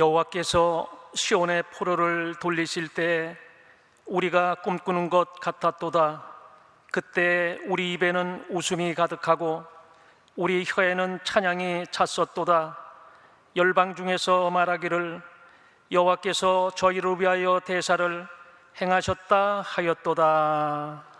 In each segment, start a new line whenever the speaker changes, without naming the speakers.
여호와께서 시온의 포로를 돌리실 때 우리가 꿈꾸는 것 같았도다. 그때 우리 입에는 웃음이 가득하고 우리 혀에는 찬양이 찼었도다. 열방 중에서 말하기를 여호와께서 저희를 위하여 대사를 행하셨다 하였도다.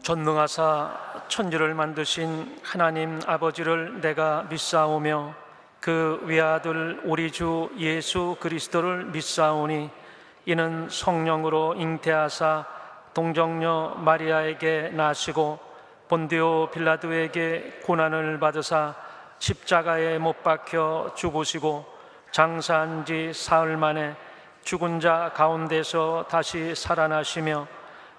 전능하사 천지를 만드신 하나님 아버지를 내가 믿사오며 그 외아들 우리 주 예수 그리스도를 믿사오니 이는 성령으로 잉태하사 동정녀 마리아에게 나시고 본디오 빌라도에게 고난을 받으사 십자가에 못 박혀 죽으시고 장사한 지 사흘 만에 죽은 자 가운데서 다시 살아나시며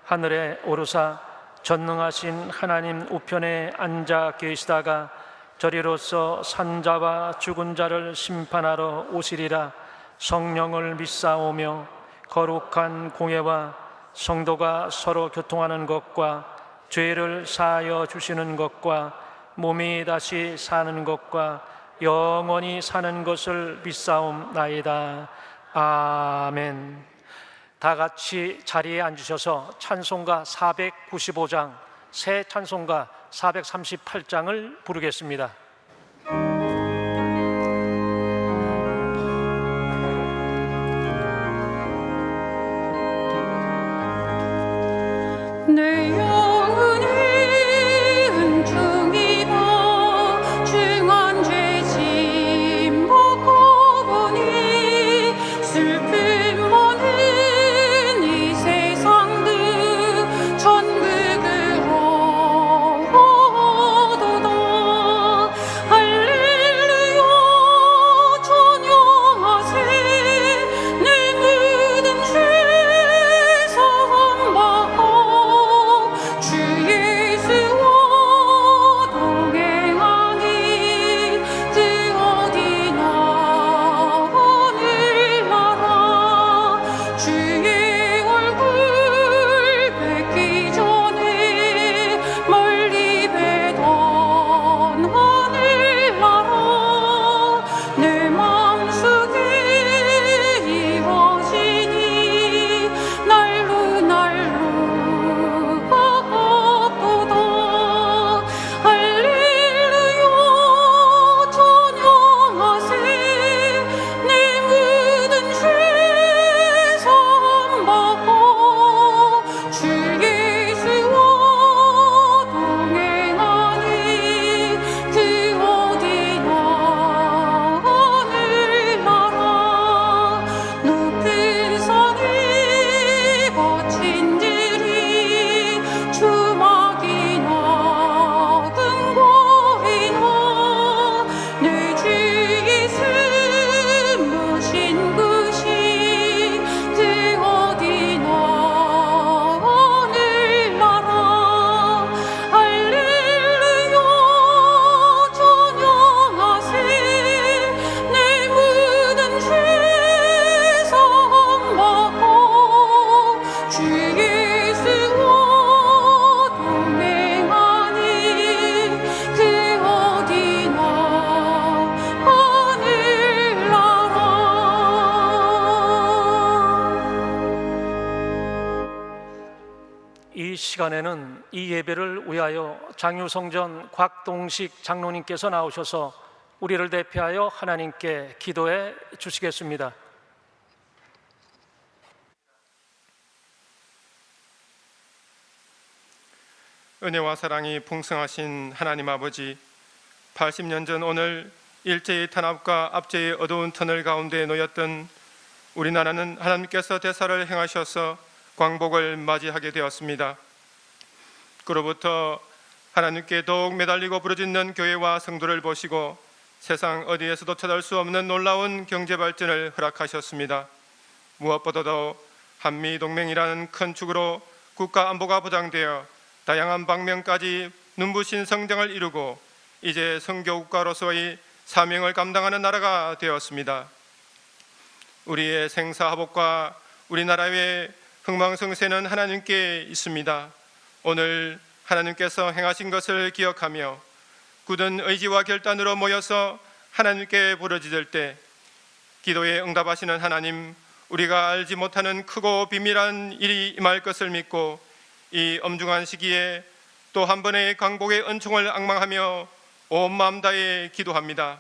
하늘에 오르사 전능하신 하나님 우편에 앉아 계시다가 저리로서 산자와 죽은 자를 심판하러 오시리라. 성령을 믿사오며 거룩한 공예와 성도가 서로 교통하는 것과 죄를 사하여 주시는 것과 몸이 다시 사는 것과 영원히 사는 것을 믿사옵나이다. 아멘. 다 같이 자리에 앉으셔서 찬송가 495장, 새 찬송가 438장을 부르겠습니다.
내 영혼이 은총이 봐 중한 죄짐 벗고 보니 슬픔 많은 이 세상들 천국으로 오도다. 할렐루야 찬양하세. 내 모든 죄 사함받고 주 예수와 동행하니 그 어디나 하늘나라. 주의 얼굴 뵙기 전에 멀리 뵈던 하늘나라. 내 마음속에 이루어지니 날로 날로 가깝도다. 할렐루야 찬양하세. 내 모든 죄 사함받고 주 예수와 동행하니 그 어디나 하늘나라. 높은 산에 거친 들이 주막이나 금고이나 내 주 예수 모신 곳이 그 어디나 하늘나라. 할렐루야 찬양하세. 내 모든 죄 사함받고 주 예수와 동행하니 그 어디나 하늘나라.
이 시간에는 이 예배를 위하여 장유성전 곽동식 장로님께서 나오셔서 우리를 대표하여 하나님께 기도해 주시겠습니다.
은혜와 사랑이 풍성하신 하나님 아버지, 80년 전 오늘 일제의 탄압과 압제의 어두운 터널 가운데 놓였던 우리나라는 하나님께서 대사를 행하셔서 광복을 맞이하게 되었습니다. 그로부터 하나님께 더욱 매달리고 부르짖는 교회와 성도를 보시고 세상 어디에서도 찾을 수 없는 놀라운 경제 발전을 허락하셨습니다. 무엇보다도 한미동맹이라는 큰 축으로 국가 안보가 보장되어 다양한 방면까지 눈부신 성장을 이루고 이제 선교국가로서의 사명을 감당하는 나라가 되었습니다. 우리의 생사화복과 우리나라의 흥망성쇠는 하나님께 있습니다. 오늘 하나님께서 행하신 것을 기억하며 굳은 의지와 결단으로 모여서 하나님께 부르짖을 때 기도에 응답하시는 하나님, 우리가 알지 못하는 크고 비밀한 일이 임할 것을 믿고 이 엄중한 시기에 또 한 번의 광복의 은총을 앙망하며 온 마음 다해 기도합니다.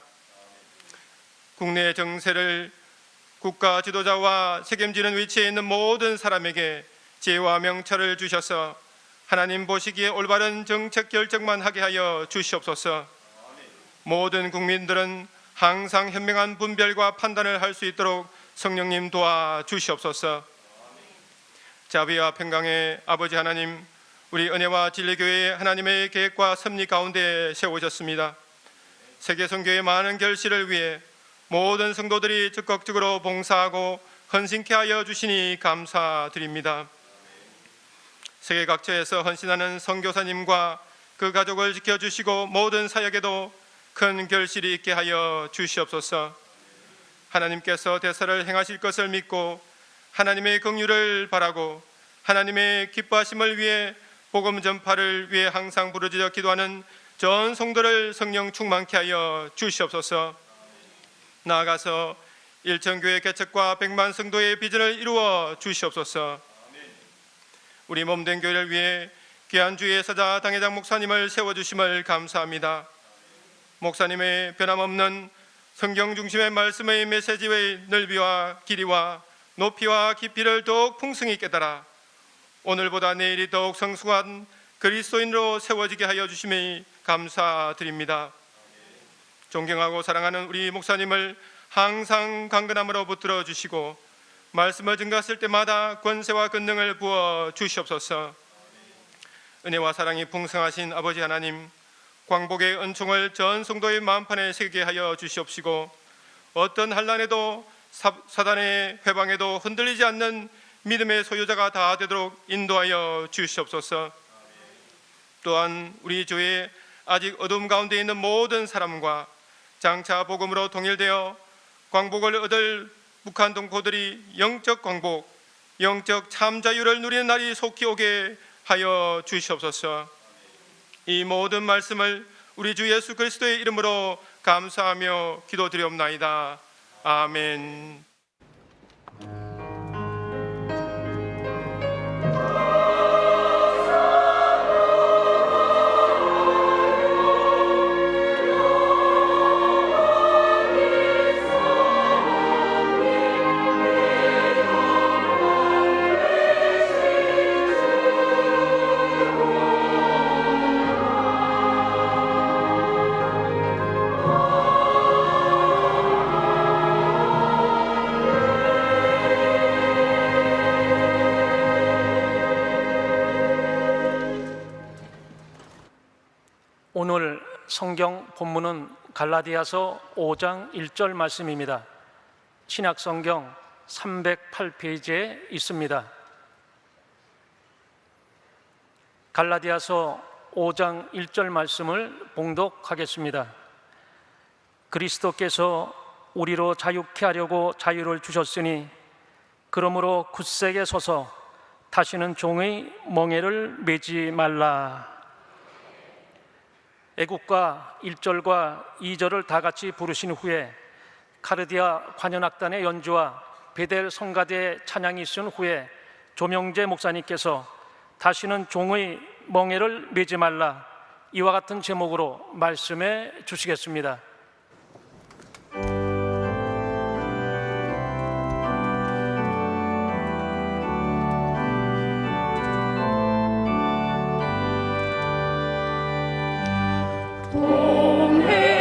국내 정세를 국가 지도자와 책임지는 위치에 있는 모든 사람에게 지혜와 명철을 주셔서 하나님 보시기에 올바른 정책 결정만 하게 하여 주시옵소서. 모든 국민들은 항상 현명한 분별과 판단을 할 수 있도록 성령님 도와 주시옵소서. 자비와 평강의 아버지 하나님, 우리 은혜와 진리교회의 하나님의 계획과 섭리 가운데 세우셨습니다. 세계선교의 많은 결실을 위해 모든 성도들이 적극적으로 봉사하고 헌신케 하여 주시니 감사드립니다. 세계 각처에서 헌신하는 선교사님과 그 가족을 지켜주시고 모든 사역에도 큰 결실이 있게 하여 주시옵소서. 하나님께서 대사를 행하실 것을 믿고 하나님의 긍휼을 바라고 하나님의 기뻐하심을 위해 복음 전파를 위해 항상 부르짖어 기도하는 전 성도를 성령 충만케 하여 주시옵소서. 나아가서 일천교회 개척과 100만 성도의 비전을 이루어 주시옵소서. 우리 몸된 교회를 위해 귀한 주의 사자 당회장 목사님을 세워주심을 감사합니다. 목사님의 변함없는 성경 중심의 말씀의 메시지의 넓이와 길이와 높이와 깊이를 더욱 풍성히 깨달아 오늘보다 내일이 더욱 성숙한 그리스도인으로 세워지게 하여 주심에 감사드립니다. 존경하고 사랑하는 우리 목사님을 항상 강건함으로 붙들어 주시고 말씀을 증거하실 때마다 권세와 권능을 부어 주시옵소서. 은혜와 사랑이 풍성하신 아버지 하나님, 광복의 은총을 전 성도의 마음판에 새기게 하여 주시옵시고 어떤 환난에도 사단의 회방에도 흔들리지 않는 믿음의 소유자가 다 되도록 인도하여 주시옵소서. 또한 우리 교회에 아직 어둠 가운데 있는 모든 사람과 장차 복음으로 통일되어 광복을 얻을 북한 동포들이 영적 광복, 영적 참자유를 누리는 날이 속히 오게 하여 주시옵소서. 이 모든 말씀을 우리 주 예수 그리스도의 이름으로 감사하며 기도드리옵나이다. 아멘.
오늘 성경 본문은 갈라디아서 5장 1절 말씀입니다. 신약성경 308페이지에 있습니다. 갈라디아서 5장 1절 말씀을 봉독하겠습니다. 그리스도께서 우리로 자유케 하려고 자유를 주셨으니 그러므로 굳세게 서서 다시는 종의 멍에를 매지 말라. 애국가 1절과 2절을 다 같이 부르신 후에 카르디아 관현악단의 연주와 베델 성가대의 찬양이 있은 후에 조명재 목사님께서 다시는 종의 멍에를 매지 말라, 이와 같은 제목으로 말씀해 주시겠습니다.
동해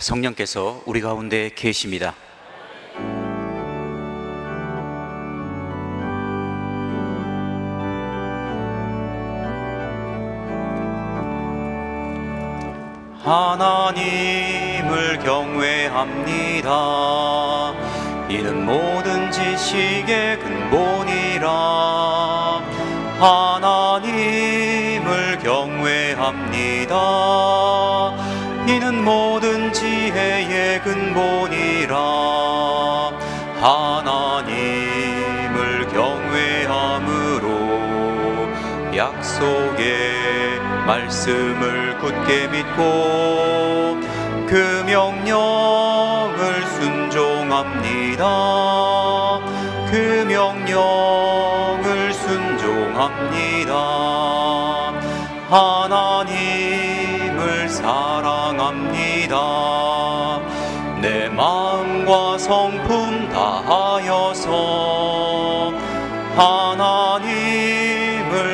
성령께서 우리 가운데 계십니다. 하나님을 경외합니다. 이는 모든 지식의 근본이라. 하나님을 경외합니다. 이는 모든 지혜의 근본이라. 하나님을 경외함으로 약속의 말씀을 굳게 믿고 그 명령을 순종합니다. 그 명령을 순종합니다. 하나님을 사랑합니다. 내 마음과 성품 다하여서 하나님을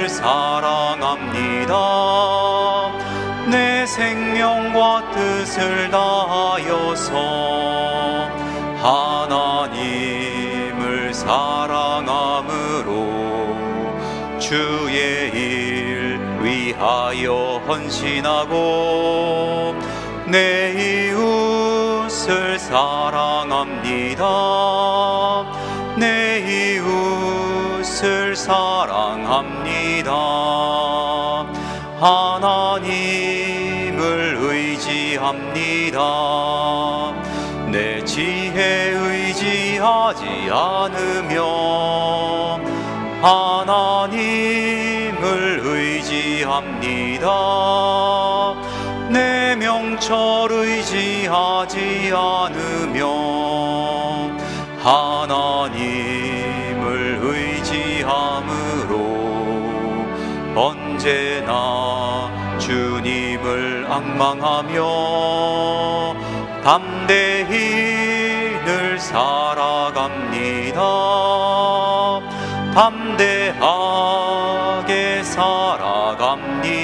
사랑합니다. 내 생명과 뜻을 다하여서 하나님을 사랑함으로 주의 일 위하여 헌신하고 내 이웃을 사랑합니다. 내 이웃을 사랑합니다. 하나님을 의지합니다. 내 지혜 의지하지 않으며 하나님을 의지합니다. 내 명철 의지하지 않으며 하나님을 의지함으로 언제나 주님을 앙망하며 담대히 늘 살아갑니다. 담대하게 살아갑니다.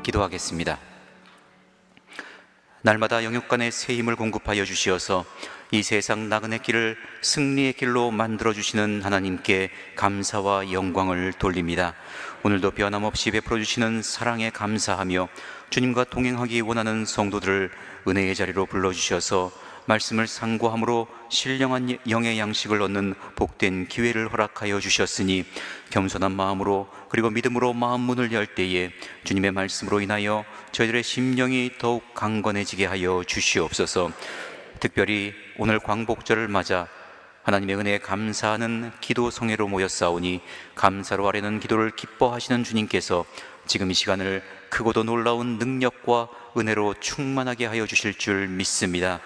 기도하겠습니다. 날마다 영육간의 새 힘을 공급하여 주시어서 이 세상 나그네 길을 승리의 길로 만들어주시는 하나님께 감사와 영광을 돌립니다. 오늘도 변함없이 베풀어 주시는 사랑에 감사하며 주님과 동행하기 원하는 성도들을 은혜의 자리로 불러주셔서 말씀을 상고함으로 신령한 영의 양식을 얻는 복된 기회를 허락하여 주셨으니 겸손한 마음으로 그리고 믿음으로 마음 문을 열 때에 주님의 말씀으로 인하여 저희들의 심령이 더욱 강건해지게 하여 주시옵소서. 특별히 오늘 광복절을 맞아 하나님의 은혜에 감사하는 기도 성회로 모였사오니 감사로 아뢰는 기도를 기뻐하시는 주님께서 지금 이 시간을 크고도 놀라운 능력과 은혜로 충만하게 하여 주실 줄 믿습니다.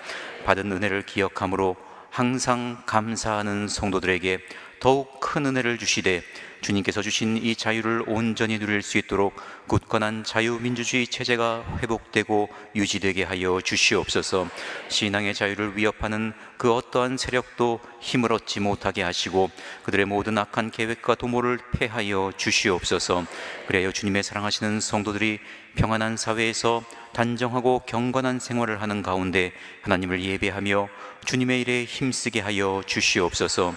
받은 은혜를 기억함으로 항상 감사하는 성도들에게 더욱 큰 은혜를 주시되 주님께서 주신 이 자유를 온전히 누릴 수 있도록 굳건한 자유민주주의 체제가 회복되고 유지되게 하여 주시옵소서. 신앙의 자유를 위협하는 그 어떠한 세력도 힘을 얻지 못하게 하시고 그들의 모든 악한 계획과 도모를 패하여 주시옵소서. 그래야 주님의 사랑하시는 성도들이 평안한 사회에서 단정하고 경건한 생활을 하는 가운데 하나님을 예배하며 주님의 일에 힘쓰게 하여 주시옵소서.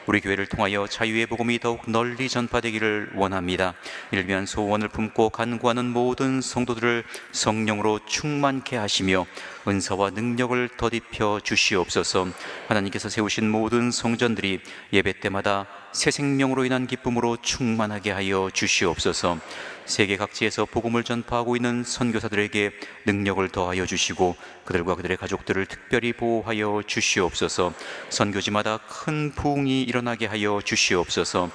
우리 교회를 통하여 자유의 복음이 더욱 널리 전파되기를 원합니다. 이를 위한 소원을 품고 간구하는 모든 성도들을 성령으로 충만케 하시며 은사와 능력을 더딥혀 주시옵소서. 하나님께서 세우신 모든 성전들이 예배 때마다 새 생명으로 인한 기쁨으로 충만하게 하여 주시옵소서. 세계 각지에서 복음을 전파하고 있는 선교사들에게 능력을 더하여 주시고 그들과 그들의 가족들을 특별히 보호하여 주시옵소서. 선교지마다 큰 부흥이 일어나게 하여 주시옵소서.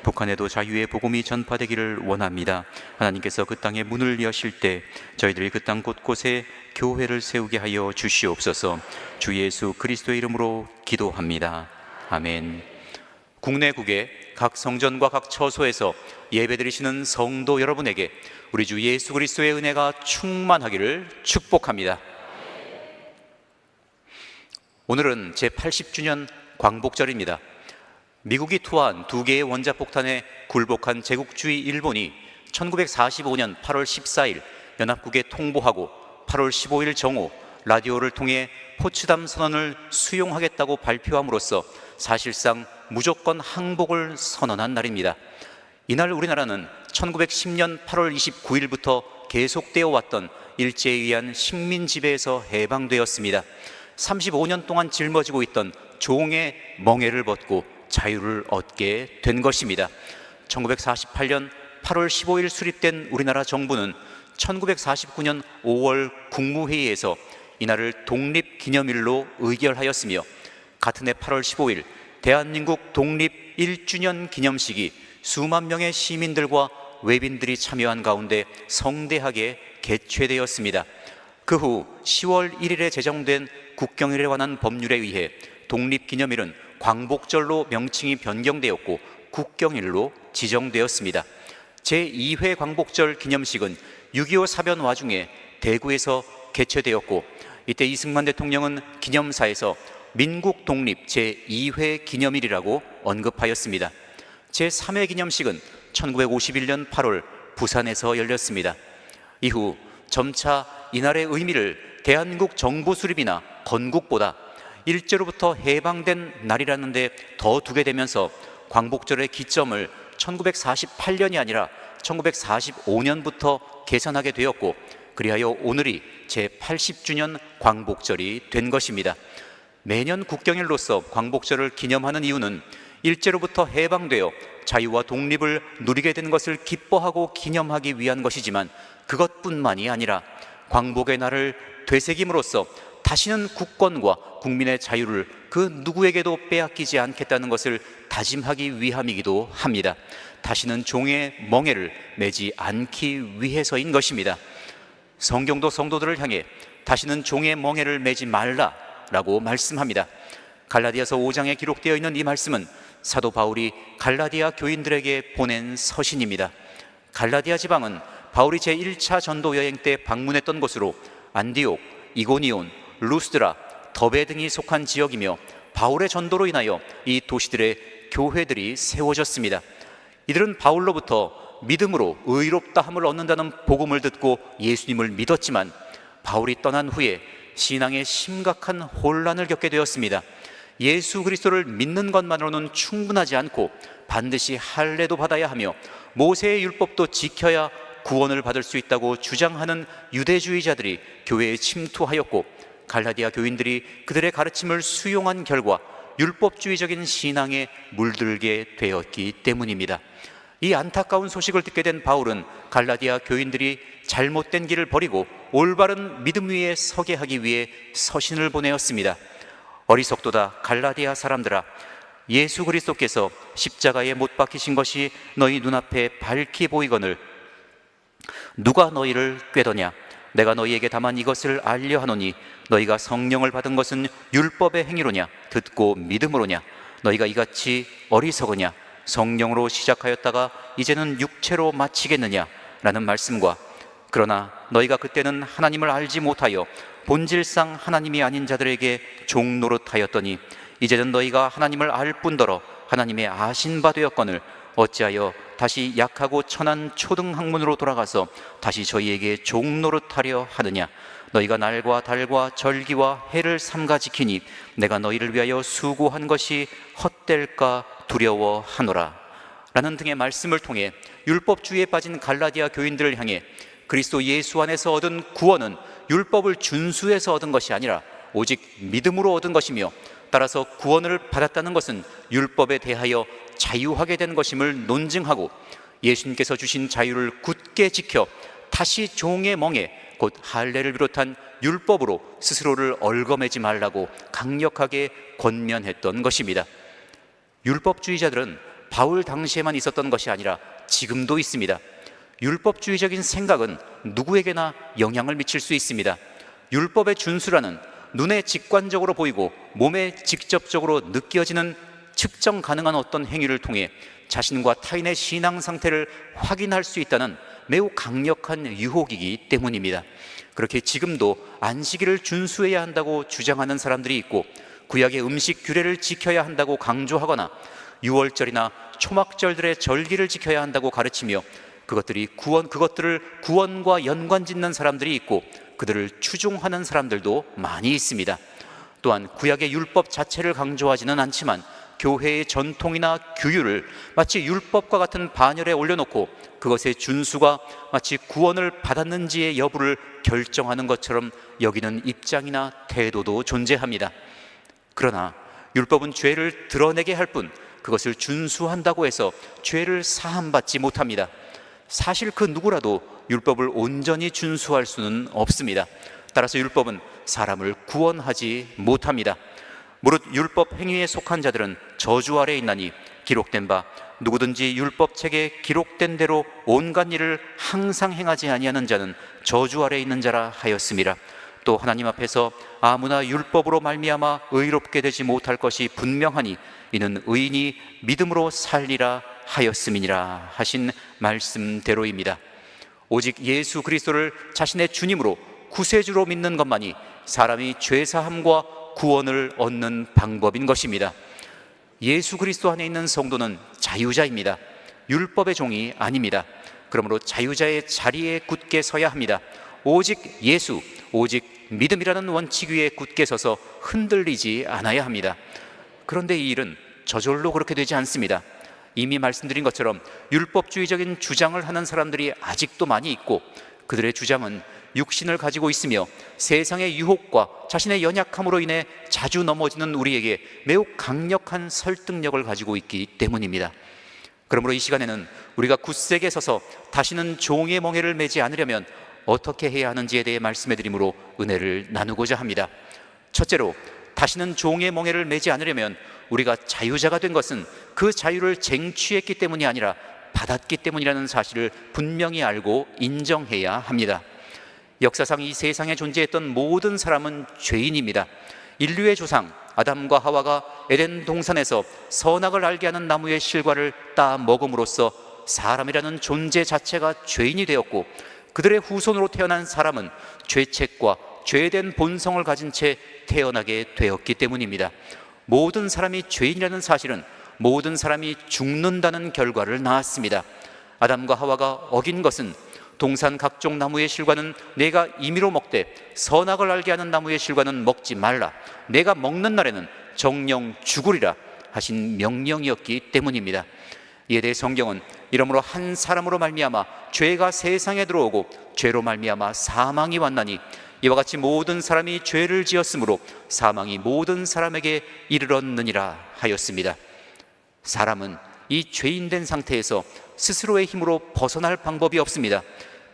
북한에도 자유의 복음이 전파되기를 원합니다. 하나님께서 그 땅에 문을 여실 때 저희들이 그 땅 곳곳에 교회를 세우게 하여 주시옵소서. 주 예수 그리스도의 이름으로 기도합니다. 아멘. 국내국의 각 성전과 각 처소에서 예배드리시는 성도 여러분에게 우리 주 예수 그리스도의 은혜가 충만하기를 축복합니다. 오늘은 제80주년 광복절입니다. 미국이 투하한 2개의 원자폭탄에 굴복한 제국주의 일본이 1945년 8월 14일 연합국에 통보하고 8월 15일 정오 라디오를 통해 포츠담 선언을 수용하겠다고 발표함으로써 사실상 무조건 항복을 선언한 날입니다. 이날 우리나라는 1910년 8월 29일부터 계속되어 왔던 일제에 의한 식민 지배에서 해방되었습니다. 35년 동안 짊어지고 있던 종의 멍에를 벗고 자유를 얻게 된 것입니다. 1948년 8월 15일 수립된 우리나라 정부는 1949년 5월 국무회의에서 이날을 독립기념일로 의결하였으며 같은 해 8월 15일 대한민국 독립 1주년 기념식이 수만 명의 시민들과 외빈들이 참여한 가운데 성대하게 개최되었습니다. 그 후 10월 1일에 제정된 국경일에 관한 법률에 의해 독립기념일은 광복절로 명칭이 변경되었고 국경일로 지정되었습니다. 제2회 광복절 기념식은 6.25 사변 와중에 대구에서 개최되었고 이때 이승만 대통령은 기념사에서 민국 독립 제2회 기념일이라고 언급하였습니다. 제3회 기념식은 1951년 8월 부산에서 열렸습니다. 이후 점차 이날의 의미를 대한민국 정부 수립이나 건국보다 일제로부터 해방된 날이라는 데 더 두게 되면서 광복절의 기점을 1948년이 아니라 1945년부터 계산하게 되었고 그리하여 오늘이 제80주년 광복절이 된 것입니다. 매년 국경일로서 광복절을 기념하는 이유는 일제로부터 해방되어 자유와 독립을 누리게 된 것을 기뻐하고 기념하기 위한 것이지만 그것뿐만이 아니라 광복의 날을 되새김으로써 다시는 국권과 국민의 자유를 그 누구에게도 빼앗기지 않겠다는 것을 다짐하기 위함이기도 합니다. 다시는 종의 멍에를 매지 않기 위해서인 것입니다. 성경도 성도들을 향해 다시는 종의 멍에를 매지 말라라고 말씀합니다. 갈라디아서 5장에 기록되어 있는 이 말씀은 사도 바울이 갈라디아 교인들에게 보낸 서신입니다. 갈라디아 지방은 바울이 제1차 전도 여행 때 방문했던 곳으로 안디옥, 이고니온, 루스드라, 더베 등이 속한 지역이며 바울의 전도로 인하여 이 도시들의 교회들이 세워졌습니다. 이들은 바울로부터 믿음으로 의롭다함을 얻는다는 복음을 듣고 예수님을 믿었지만 바울이 떠난 후에 신앙에 심각한 혼란을 겪게 되었습니다. 예수 그리스도를 믿는 것만으로는 충분하지 않고 반드시 할례도 받아야 하며 모세의 율법도 지켜야 구원을 받을 수 있다고 주장하는 유대주의자들이 교회에 침투하였고 갈라디아 교인들이 그들의 가르침을 수용한 결과 율법주의적인 신앙에 물들게 되었기 때문입니다. 이 안타까운 소식을 듣게 된 바울은 갈라디아 교인들이 잘못된 길을 버리고 올바른 믿음 위에 서게 하기 위해 서신을 보내었습니다. 어리석도다 갈라디아 사람들아, 예수 그리스도께서 십자가에 못 박히신 것이 너희 눈앞에 밝히 보이거늘 누가 너희를 꾀더냐? 내가 너희에게 다만 이것을 알려 하노니 너희가 성령을 받은 것은 율법의 행위로냐 듣고 믿음으로냐? 너희가 이같이 어리석으냐? 성령으로 시작하였다가 이제는 육체로 마치겠느냐? 라는 말씀과 그러나 너희가 그때는 하나님을 알지 못하여 본질상 하나님이 아닌 자들에게 종노릇하였더니 이제는 너희가 하나님을 알 뿐더러 하나님의 아신 바 되었거늘 어찌하여 다시 약하고 천한 초등학문으로 돌아가서 다시 저희에게 종노릇하려 하느냐? 너희가 날과 달과 절기와 해를 삼가 지키니 내가 너희를 위하여 수고한 것이 헛될까 두려워하노라. 라는 등의 말씀을 통해 율법주의에 빠진 갈라디아 교인들을 향해 그리스도 예수 안에서 얻은 구원은 율법을 준수해서 얻은 것이 아니라 오직 믿음으로 얻은 것이며 따라서 구원을 받았다는 것은 율법에 대하여 자유하게 된 것임을 논증하고 예수님께서 주신 자유를 굳게 지켜 다시 종의 멍에 곧 할례를 비롯한 율법으로 스스로를 얽어매지 말라고 강력하게 권면했던 것입니다. 율법주의자들은 바울 당시에만 있었던 것이 아니라 지금도 있습니다. 율법주의적인 생각은 누구에게나 영향을 미칠 수 있습니다. 율법의 준수라는 눈에 직관적으로 보이고 몸에 직접적으로 느껴지는 측정 가능한 어떤 행위를 통해 자신과 타인의 신앙 상태를 확인할 수 있다는 매우 강력한 유혹이기 때문입니다. 그렇게 지금도 안식일을 준수해야 한다고 주장하는 사람들이 있고 구약의 음식 규례를 지켜야 한다고 강조하거나 6월절이나 초막절들의 절기를 지켜야 한다고 가르치며 그것들을 구원과 연관짓는 사람들이 있고 그들을 추종하는 사람들도 많이 있습니다. 또한 구약의 율법 자체를 강조하지는 않지만 교회의 전통이나 규율을 마치 율법과 같은 반열에 올려놓고 그것의 준수가 마치 구원을 받았는지의 여부를 결정하는 것처럼 여기는 입장이나 태도도 존재합니다. 그러나 율법은 죄를 드러내게 할 뿐 그것을 준수한다고 해서 죄를 사함받지 못합니다. 사실 그 누구라도 율법을 온전히 준수할 수는 없습니다. 따라서 율법은 사람을 구원하지 못합니다. 무릇 율법 행위에 속한 자들은 저주 아래에 있나니 기록된 바 누구든지 율법책에 기록된 대로 온갖 일을 항상 행하지 아니하는 자는 저주 아래에 있는 자라 하였음이라. 또 하나님 앞에서 아무나 율법으로 말미암아 의롭게 되지 못할 것이 분명하니 이는 의인이 믿음으로 살리라 하였음이니라 하신 말씀대로입니다. 오직 예수 그리스도를 자신의 주님으로 구세주로 믿는 것만이 사람이 죄사함과 구원을 얻는 방법인 것입니다. 예수 그리스도 안에 있는 성도는 자유자입니다. 율법의 종이 아닙니다. 그러므로 자유자의 자리에 굳게 서야 합니다. 오직 예수, 오직 믿음이라는 원칙 위에 굳게 서서 흔들리지 않아야 합니다. 그런데 이 일은 저절로 그렇게 되지 않습니다. 이미 말씀드린 것처럼 율법주의적인 주장을 하는 사람들이 아직도 많이 있고 그들의 주장은 육신을 가지고 있으며 세상의 유혹과 자신의 연약함으로 인해 자주 넘어지는 우리에게 매우 강력한 설득력을 가지고 있기 때문입니다. 그러므로 이 시간에는 우리가 굳세게 서서 다시는 종의 멍에를 매지 않으려면 어떻게 해야 하는지에 대해 말씀해 드림으로 은혜를 나누고자 합니다. 첫째로, 다시는 종의 멍에를 매지 않으려면 우리가 자유자가 된 것은 그 자유를 쟁취했기 때문이 아니라 받았기 때문이라는 사실을 분명히 알고 인정해야 합니다. 역사상 이 세상에 존재했던 모든 사람은 죄인입니다. 인류의 조상 아담과 하와가 에덴 동산에서 선악을 알게 하는 나무의 실과를 따 먹음으로써 사람이라는 존재 자체가 죄인이 되었고 그들의 후손으로 태어난 사람은 죄책과 죄된 본성을 가진 채 태어나게 되었기 때문입니다. 모든 사람이 죄인이라는 사실은 모든 사람이 죽는다는 결과를 낳았습니다. 아담과 하와가 어긴 것은 동산 각종 나무의 실과는 내가 임의로 먹되 선악을 알게 하는 나무의 실과는 먹지 말라. 내가 먹는 날에는 정령 죽으리라 하신 명령이었기 때문입니다. 이에 대해 성경은 이러므로 한 사람으로 말미암아 죄가 세상에 들어오고 죄로 말미암아 사망이 왔나니 이와 같이 모든 사람이 죄를 지었으므로 사망이 모든 사람에게 이르렀느니라 하였습니다. 사람은 이 죄인된 상태에서 스스로의 힘으로 벗어날 방법이 없습니다.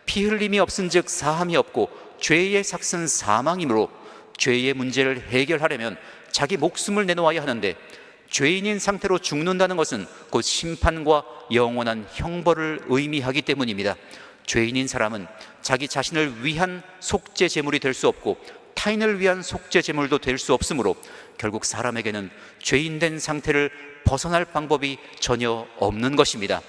피 흘림이 없은즉 사함이 없고 죄의 삭은 사망이므로 죄의 문제를 해결하려면 자기 목숨을 내놓아야 하는데 죄인인 상태로 죽는다는 것은 곧 심판과 영원한 형벌을 의미하기 때문입니다. 죄인인 사람은 자기 자신을 위한 속죄 제물이 될 수 없고 타인을 위한 속죄 제물도 될 수 없으므로 결국 사람에게는 죄인된 상태를 벗어날 방법이 전혀 없는 것입니다.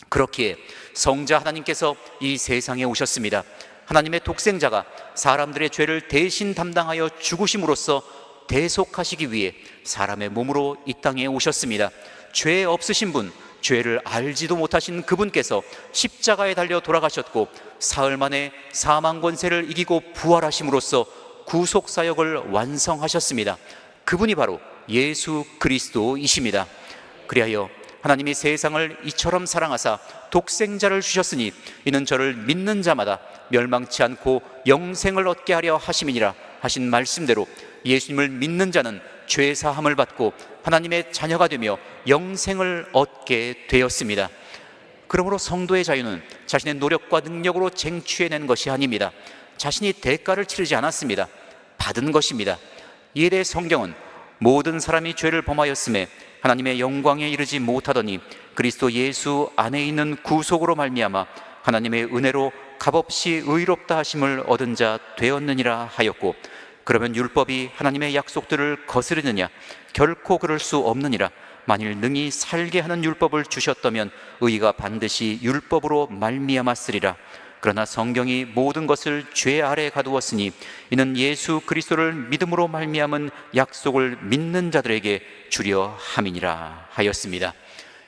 그렇기에 성자 하나님께서 이 세상에 오셨습니다. 하나님의 독생자가 사람들의 죄를 대신 담당하여 죽으심으로써 대속하시기 위해 사람의 몸으로 이 땅에 오셨습니다. 죄 없으신 분, 죄를 알지도 못하신 그분께서 십자가에 달려 돌아가셨고 사흘 만에 사망 권세를 이기고 부활하심으로써 구속 사역을 완성하셨습니다. 그분이 바로 예수 그리스도이십니다. 그리하여 하나님이 세상을 이처럼 사랑하사 독생자를 주셨으니 이는 저를 믿는 자마다 멸망치 않고 영생을 얻게 하려 하심이니라 하신 말씀대로 예수님을 믿는 자는 죄 사함을 받고 하나님의 자녀가 되며 영생을 얻게 되었습니다. 그러므로 성도의 자유는 자신의 노력과 능력으로 쟁취해낸 것이 아닙니다. 자신이 대가를 치르지 않았습니다. 받은 것입니다. 이에 대해 성경은 모든 사람이 죄를 범하였음에 하나님의 영광에 이르지 못하더니 그리스도 예수 안에 있는 구속으로 말미암아 하나님의 은혜로 값없이 의롭다 하심을 얻은 자 되었느니라 하였고 그러면 율법이 하나님의 약속들을 거스르느냐? 결코 그럴 수 없느니라. 만일 능히 살게 하는 율법을 주셨다면 의가 반드시 율법으로 말미암았으리라. 그러나 성경이 모든 것을 죄 아래 가두었으니 이는 예수 그리스도를 믿음으로 말미암은 약속을 믿는 자들에게 주려 함이니라 하였습니다.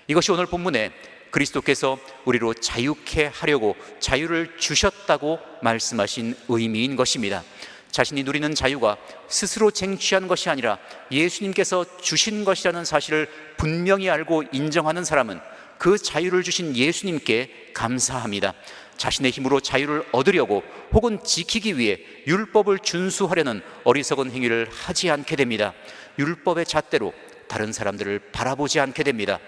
이것이 오늘 본문의 그리스도께서 우리로 자유케 하려고 자유를 주셨다고 말씀하신 의미인 것입니다. 자신이 누리는 자유가 스스로 쟁취한 것이 아니라 예수님께서 주신 것이라는 사실을 분명히 알고 인정하는 사람은 그 자유를 주신 예수님께 감사합니다. 자신의 힘으로 자유를 얻으려고 혹은 지키기 위해 율법을 준수하려는 어리석은 행위를 하지 않게 됩니다. 율법의 잣대로 다른 사람들을 바라보지 않게 됩니다.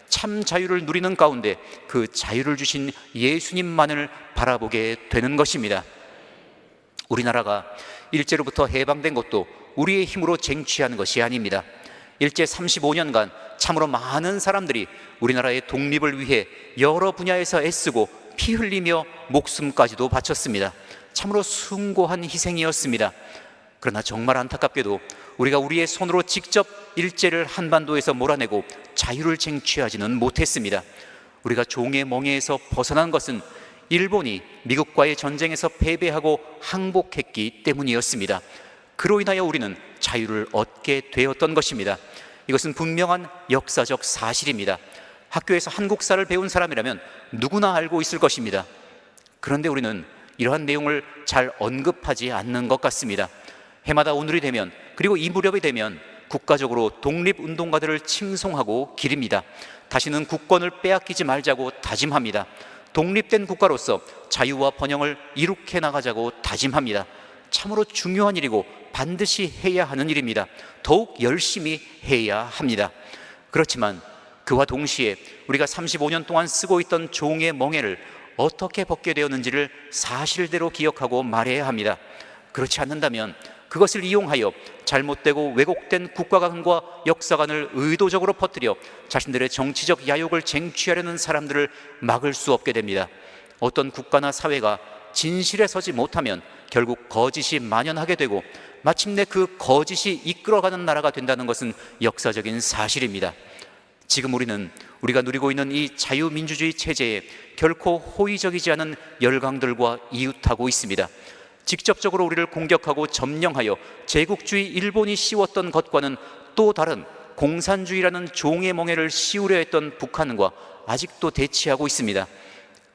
참 자유를 누리는 가운데 그 자유를 주신 예수님만을 바라보게 되는 것입니다. 우리나라가 일제로부터 해방된 것도 우리의 힘으로 쟁취한 것이 아닙니다. 일제 35년간 참으로 많은 사람들이 우리나라의 독립을 위해 여러 분야에서 애쓰고 피 흘리며 목숨까지도 바쳤습니다. 참으로 숭고한 희생이었습니다. 그러나 정말 안타깝게도 우리가 우리의 손으로 직접 일제를 한반도에서 몰아내고 자유를 쟁취하지는 못했습니다. 우리가 종의 멍에에서 벗어난 것은 일본이 미국과의 전쟁에서 패배하고 항복했기 때문이었습니다. 그로 인하여 우리는 자유를 얻게 되었던 것입니다. 이것은 분명한 역사적 사실입니다. 학교에서 한국사를 배운 사람이라면 누구나 알고 있을 것입니다. 그런데 우리는 이러한 내용을 잘 언급하지 않는 것 같습니다. 해마다 오늘이 되면, 그리고 이 무렵이 되면 국가적으로 독립운동가들을 칭송하고 기립니다. 다시는 국권을 빼앗기지 말자고 다짐합니다. 독립된 국가로서 자유와 번영을 이룩해 나가자고 다짐합니다. 참으로 중요한 일이고 반드시 해야 하는 일입니다. 더욱 열심히 해야 합니다. 그렇지만 그와 동시에 우리가 35년 동안 쓰고 있던 종의 멍에를 어떻게 벗게 되었는지를 사실대로 기억하고 말해야 합니다. 그렇지 않는다면 그것을 이용하여 잘못되고 왜곡된 국가관과 역사관을 의도적으로 퍼뜨려 자신들의 정치적 야욕을 쟁취하려는 사람들을 막을 수 없게 됩니다. 어떤 국가나 사회가 진실에 서지 못하면 결국 거짓이 만연하게 되고 마침내 그 거짓이 이끌어가는 나라가 된다는 것은 역사적인 사실입니다. 지금 우리가 누리고 있는 이 자유민주주의 체제에 결코 호의적이지 않은 열강들과 이웃하고 있습니다. 직접적으로 우리를 공격하고 점령하여 제국주의 일본이 씌웠던 것과는 또 다른 공산주의라는 종의 멍에를 씌우려 했던 북한과 아직도 대치하고 있습니다.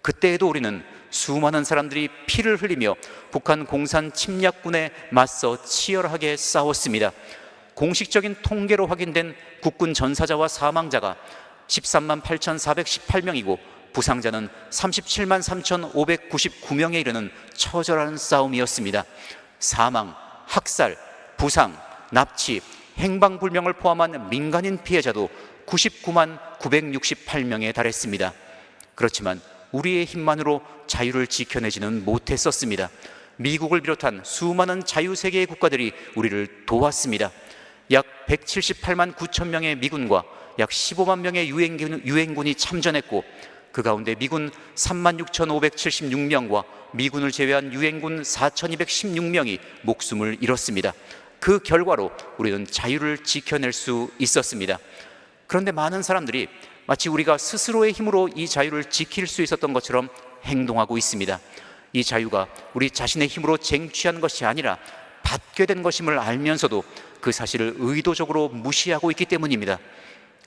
그때에도 우리는 수많은 사람들이 피를 흘리며 북한 공산 침략군에 맞서 치열하게 싸웠습니다. 공식적인 통계로 확인된 국군 전사자와 사망자가 13만 8,418명이고 부상자는 37만 3,599명에 이르는 처절한 싸움이었습니다. 사망, 학살, 부상, 납치, 행방불명을 포함한 민간인 피해자도 99만 968명에 달했습니다. 그렇지만 우리의 힘만으로 자유를 지켜내지는 못했었습니다. 미국을 비롯한 수많은 자유세계의 국가들이 우리를 도왔습니다. 약 178만 9천 명의 미군과 약 15만 명의 유엔군이 참전했고 그 가운데 미군 36,576명과 미군을 제외한 유엔군 4,216명이 목숨을 잃었습니다. 그 결과로 우리는 자유를 지켜낼 수 있었습니다. 그런데 많은 사람들이 마치 우리가 스스로의 힘으로 이 자유를 지킬 수 있었던 것처럼 행동하고 있습니다. 이 자유가 우리 자신의 힘으로 쟁취한 것이 아니라 받게 된 것임을 알면서도 그 사실을 의도적으로 무시하고 있기 때문입니다.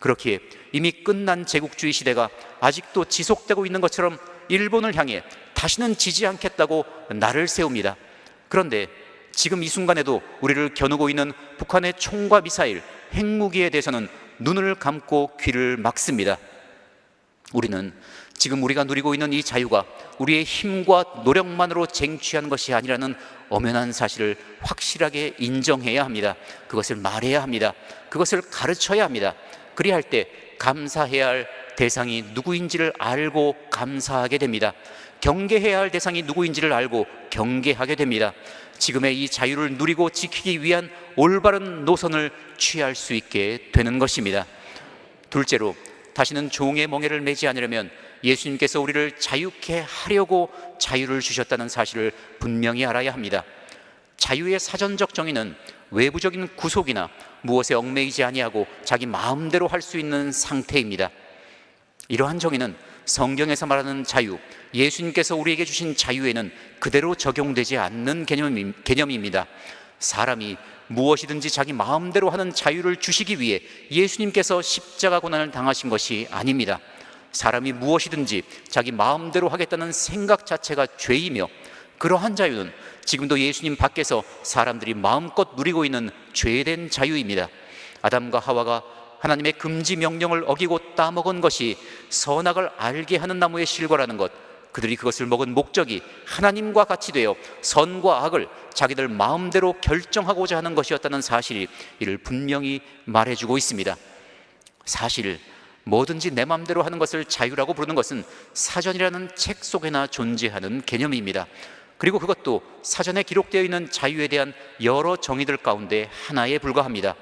그렇기에 이미 끝난 제국주의 시대가 아직도 지속되고 있는 것처럼 일본을 향해 다시는 지지 않겠다고 날을 세웁니다. 그런데 지금 이 순간에도 우리를 겨누고 있는 북한의 총과 미사일, 핵무기에 대해서는 눈을 감고 귀를 막습니다. 우리는 지금 우리가 누리고 있는 이 자유가 우리의 힘과 노력만으로 쟁취한 것이 아니라는 엄연한 사실을 확실하게 인정해야 합니다. 그것을 말해야 합니다. 그것을 가르쳐야 합니다. 그리할 때 감사해야 할 대상이 누구인지를 알고 감사하게 됩니다. 경계해야 할 대상이 누구인지를 알고 경계하게 됩니다. 지금의 이 자유를 누리고 지키기 위한 올바른 노선을 취할 수 있게 되는 것입니다. 둘째로, 다시는 종의 멍에를 매지 않으려면 예수님께서 우리를 자유케 하려고 자유를 주셨다는 사실을 분명히 알아야 합니다. 자유의 사전적 정의는 외부적인 구속이나 무엇에 얽매이지 아니하고 자기 마음대로 할 수 있는 상태입니다. 이러한 정의는 성경에서 말하는 자유, 예수님께서 우리에게 주신 자유에는 그대로 적용되지 않는 개념입니다. 사람이 무엇이든지 자기 마음대로 하는 자유를 주시기 위해 예수님께서 십자가 고난을 당하신 것이 아닙니다. 사람이 무엇이든지 자기 마음대로 하겠다는 생각 자체가 죄이며, 그러한 자유는 지금도 예수님 밖에서 사람들이 마음껏 누리고 있는 죄된 자유입니다. 아담과 하와가 하나님의 금지 명령을 어기고 따먹은 것이 선악을 알게 하는 나무의 실과라는 것, 그들이 그것을 먹은 목적이 하나님과 같이 되어 선과 악을 자기들 마음대로 결정하고자 하는 것이었다는 사실이 이를 분명히 말해주고 있습니다. 사실 뭐든지 내 마음대로 하는 것을 자유라고 부르는 것은 사전이라는 책 속에나 존재하는 개념입니다. 그리고 그것도 사전에 기록되어 있는 자유에 대한 여러 정의들 가운데 하나에 불과합니다.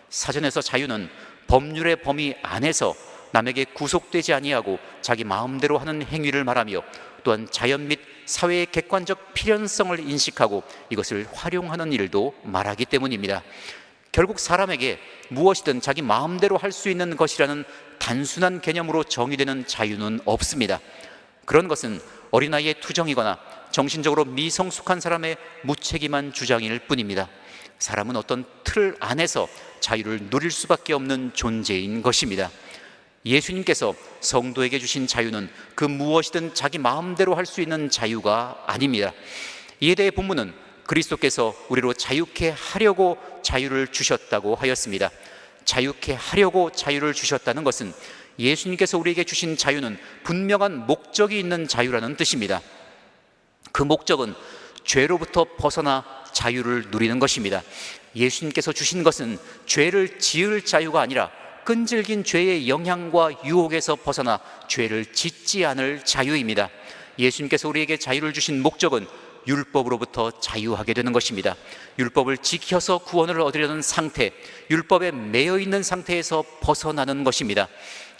사전에서 자유는 법률의 범위 안에서 남에게 구속되지 아니하고 자기 마음대로 하는 행위를 말하며, 또한 자연 및 사회의 객관적 필연성을 인식하고 이것을 활용하는 일도 말하기 때문입니다. 결국 사람에게 무엇이든 자기 마음대로 할 수 있는 것이라는 단순한 개념으로 정의되는 자유는 없습니다. 그런 것은 어린아이의 투정이거나 정신적으로 미성숙한 사람의 무책임한 주장일 뿐입니다. 사람은 어떤 틀 안에서 자유를 누릴 수밖에 없는 존재인 것입니다. 예수님께서 성도에게 주신 자유는 그 무엇이든 자기 마음대로 할 수 있는 자유가 아닙니다. 이에 대해 본문은 그리스도께서 우리로 자유케 하려고 자유를 주셨다고 하였습니다. 자유케 하려고 자유를 주셨다는 것은 예수님께서 우리에게 주신 자유는 분명한 목적이 있는 자유라는 뜻입니다. 그 목적은 죄로부터 벗어나 자유를 누리는 것입니다. 예수님께서 주신 것은 죄를 지을 자유가 아니라 끈질긴 죄의 영향과 유혹에서 벗어나 죄를 짓지 않을 자유입니다. 예수님께서 우리에게 자유를 주신 목적은 율법으로부터 자유하게 되는 것입니다. 율법을 지켜서 구원을 얻으려는 상태, 율법에 매여 있는 상태에서 벗어나는 것입니다.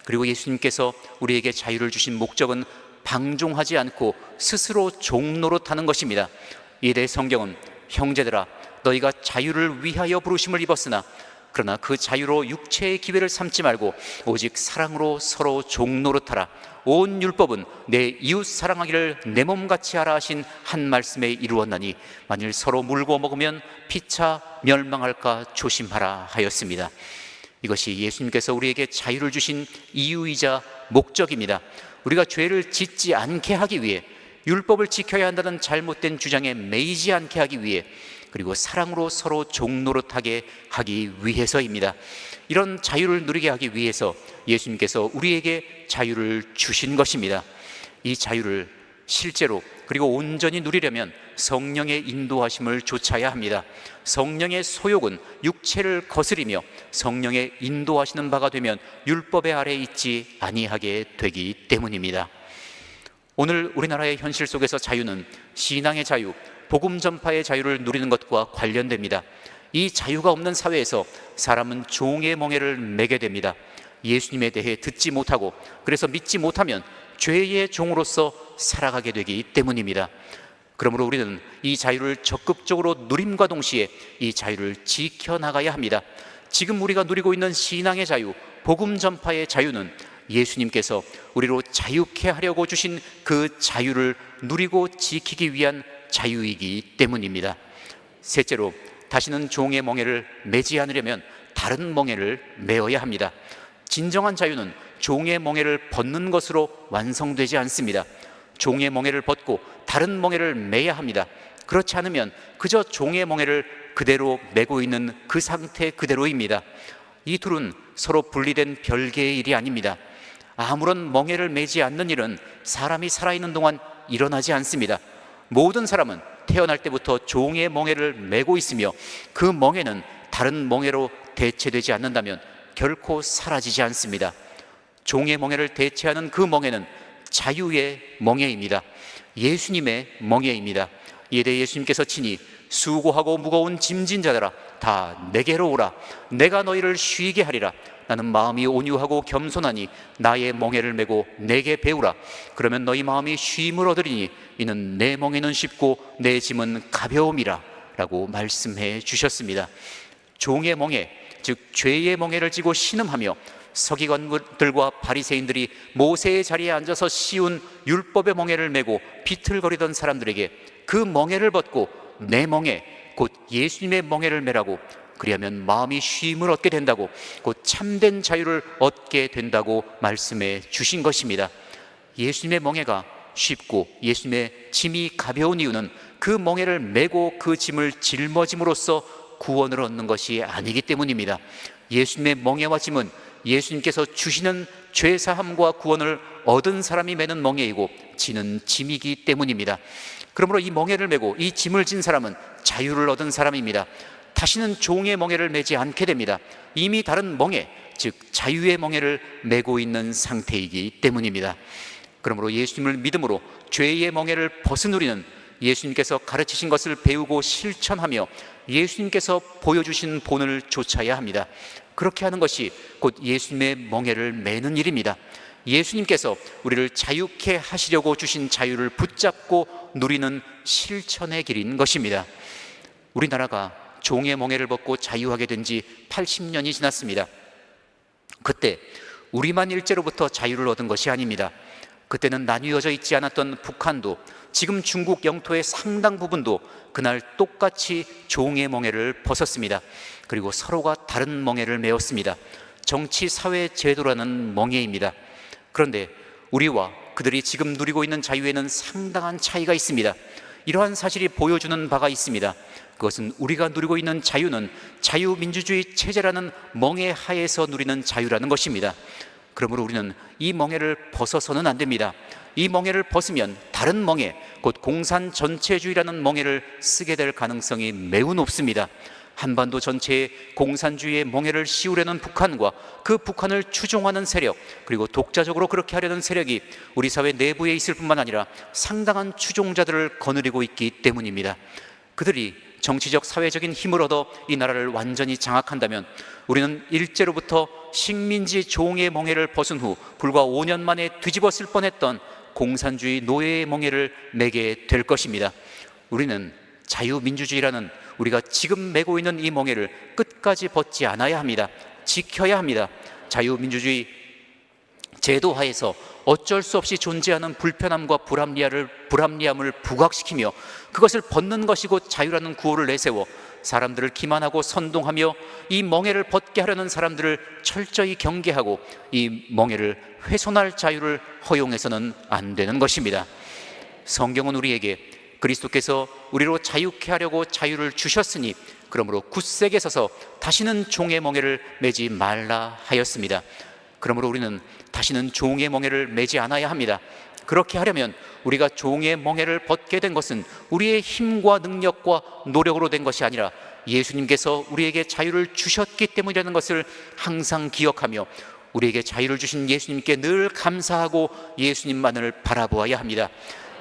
그리고 예수님께서 우리에게 자유를 주신 목적은 방종하지 않고 스스로 종노릇하는 것입니다. 이에 대해 성경은 형제들아, 너희가 자유를 위하여 부르심을 입었으나 그러나 그 자유로 육체의 기회를 삼지 말고 오직 사랑으로 서로 종노릇하라. 온 율법은 내 이웃 사랑하기를 내 몸같이 하라 하신 한 말씀에 이루었나니 만일 서로 물고 먹으면 피차 멸망할까 조심하라 하였습니다. 이것이 예수님께서 우리에게 자유를 주신 이유이자 목적입니다. 우리가 죄를 짓지 않게 하기 위해, 율법을 지켜야 한다는 잘못된 주장에 매이지 않게 하기 위해, 그리고 사랑으로 서로 종노릇하게 하기 위해서입니다. 이런 자유를 누리게 하기 위해서 예수님께서 우리에게 자유를 주신 것입니다. 이 자유를 실제로 그리고 온전히 누리려면 성령의 인도하심을 좇아야 합니다. 성령의 소욕은 육체를 거스리며 성령의 인도하시는 바가 되면 율법의 아래에 있지 아니하게 되기 때문입니다. 오늘 우리나라의 현실 속에서 자유는 신앙의 자유, 복음 전파의 자유를 누리는 것과 관련됩니다. 이 자유가 없는 사회에서 사람은 종의 멍에를 매게 됩니다. 예수님에 대해 듣지 못하고, 그래서 믿지 못하면 죄의 종으로서 살아가게 되기 때문입니다. 그러므로 우리는 이 자유를 적극적으로 누림과 동시에 이 자유를 지켜나가야 합니다. 지금 우리가 누리고 있는 신앙의 자유, 복음 전파의 자유는 예수님께서 우리로 자유케 하려고 주신 그 자유를 누리고 지키기 위한 자유이기 때문입니다. 셋째로, 다시는 종의 멍에를 매지 않으려면 다른 멍에를 메어야 합니다. 진정한 자유는 종의 멍에를 벗는 것으로 완성되지 않습니다. 종의 멍에를 벗고 다른 멍에를 매야 합니다. 그렇지 않으면 그저 종의 멍에를 그대로 메고 있는 그 상태 그대로입니다. 이 둘은 서로 분리된 별개의 일이 아닙니다. 아무런 멍에를 매지 않는 일은 사람이 살아있는 동안 일어나지 않습니다. 모든 사람은 태어날 때부터 종의 멍에를 메고 있으며 그 멍에는 다른 멍에로 대체되지 않는다면 결코 사라지지 않습니다. 종의 멍에를 대체하는 그 멍에는 자유의 멍에입니다. 예수님의 멍에입니다. 이에 대해 예수님께서 친히 수고하고 무거운 짐진 자들아 다 내게로 오라. 내가 너희를 쉬게 하리라. 나는 마음이 온유하고 겸손하니 나의 멍에를 메고 내게 배우라. 그러면 너희 마음이 쉼을 얻으리니 이는 내 멍에는 쉽고 내 짐은 가벼움이라 라고 말씀해 주셨습니다. 종의 멍에, 즉 죄의 멍에를 지고 신음하며 서기관들과 바리새인들이 모세의 자리에 앉아서 씌운 율법의 멍에를 메고 비틀거리던 사람들에게 그 멍에를 벗고 내 멍에, 곧 예수님의 멍에를 메라고 그리하면 마음이 쉼을 얻게 된다고, 곧 참된 자유를 얻게 된다고 말씀해 주신 것입니다. 예수님의 멍에가 쉽고 예수님의 짐이 가벼운 이유는 그 멍에를 메고 그 짐을 짊어짐으로써 구원을 얻는 것이 아니기 때문입니다. 예수님의 멍에와 짐은 예수님께서 주시는 죄사함과 구원을 얻은 사람이 메는 멍에이고 지는 짐이기 때문입니다. 그러므로 이 멍에를 메고 이 짐을 진 사람은 자유를 얻은 사람입니다. 다시는 종의 멍에를 메지 않게 됩니다. 이미 다른 멍에, 즉 자유의 멍에를 메고 있는 상태이기 때문입니다. 그러므로 예수님을 믿음으로 죄의 멍에를 벗은 우리는 예수님께서 가르치신 것을 배우고 실천하며 예수님께서 보여주신 본을 좇아야 합니다. 그렇게 하는 것이 곧 예수님의 멍에를 메는 일입니다. 예수님께서 우리를 자유케 하시려고 주신 자유를 붙잡고 누리는 실천의 길인 것입니다. 우리나라가 종의 멍에를 벗고 자유하게 된 지 80년이 지났습니다. 그때 우리만 일제로부터 자유를 얻은 것이 아닙니다. 그때는 나뉘어져 있지 않았던 북한도, 지금 중국 영토의 상당 부분도 그날 똑같이 종의 멍에를 벗었습니다. 그리고 서로가 다른 멍에를 메었습니다. 정치, 사회, 제도라는 멍에입니다. 그런데 우리와 그들이 지금 누리고 있는 자유에는 상당한 차이가 있습니다. 이러한 사실이 보여주는 바가 있습니다. 그것은 우리가 누리고 있는 자유는 자유민주주의 체제라는 멍에 하에서 누리는 자유라는 것입니다. 그러므로 우리는 이 멍에를 벗어서는 안 됩니다. 이 멍에를 벗으면 다른 멍에, 곧 공산 전체주의라는 멍에를 쓰게 될 가능성이 매우 높습니다. 한반도 전체에 공산주의의 멍에를 씌우려는 북한과 그 북한을 추종하는 세력, 그리고 독자적으로 그렇게 하려는 세력이 우리 사회 내부에 있을 뿐만 아니라 상당한 추종자들을 거느리고 있기 때문입니다. 그들이 정치적, 사회적인 힘을 얻어 이 나라를 완전히 장악한다면 우리는 일제로부터 식민지 종의 멍에를 벗은 후 불과 5년 만에 뒤집었을 뻔했던 공산주의 노예의 멍에를 메게 될 것입니다. 우리는 자유민주주의라는 우리가 지금 메고 있는 이 멍에를 끝까지 벗지 않아야 합니다. 지켜야 합니다. 자유민주주의 제도 하에서 어쩔 수 없이 존재하는 불편함과 불합리함을 부각시키며 그것을 벗는 것이 곧 자유라는 구호를 내세워 사람들을 기만하고 선동하며 이 멍에를 벗게 하려는 사람들을 철저히 경계하고 이 멍에를 훼손할 자유를 허용해서는 안 되는 것입니다. 성경은 우리에게 그리스도께서 우리로 자유케 하려고 자유를 주셨으니 그러므로 굳세게 서서 다시는 종의 멍에를 메지 말라 하였습니다. 그러므로 우리는 다시는 종의 멍에를 메지 않아야 합니다. 그렇게 하려면 우리가 종의 멍에를 벗게 된 것은 우리의 힘과 능력과 노력으로 된 것이 아니라 예수님께서 우리에게 자유를 주셨기 때문이라는 것을 항상 기억하며 우리에게 자유를 주신 예수님께 늘 감사하고 예수님만을 바라보아야 합니다.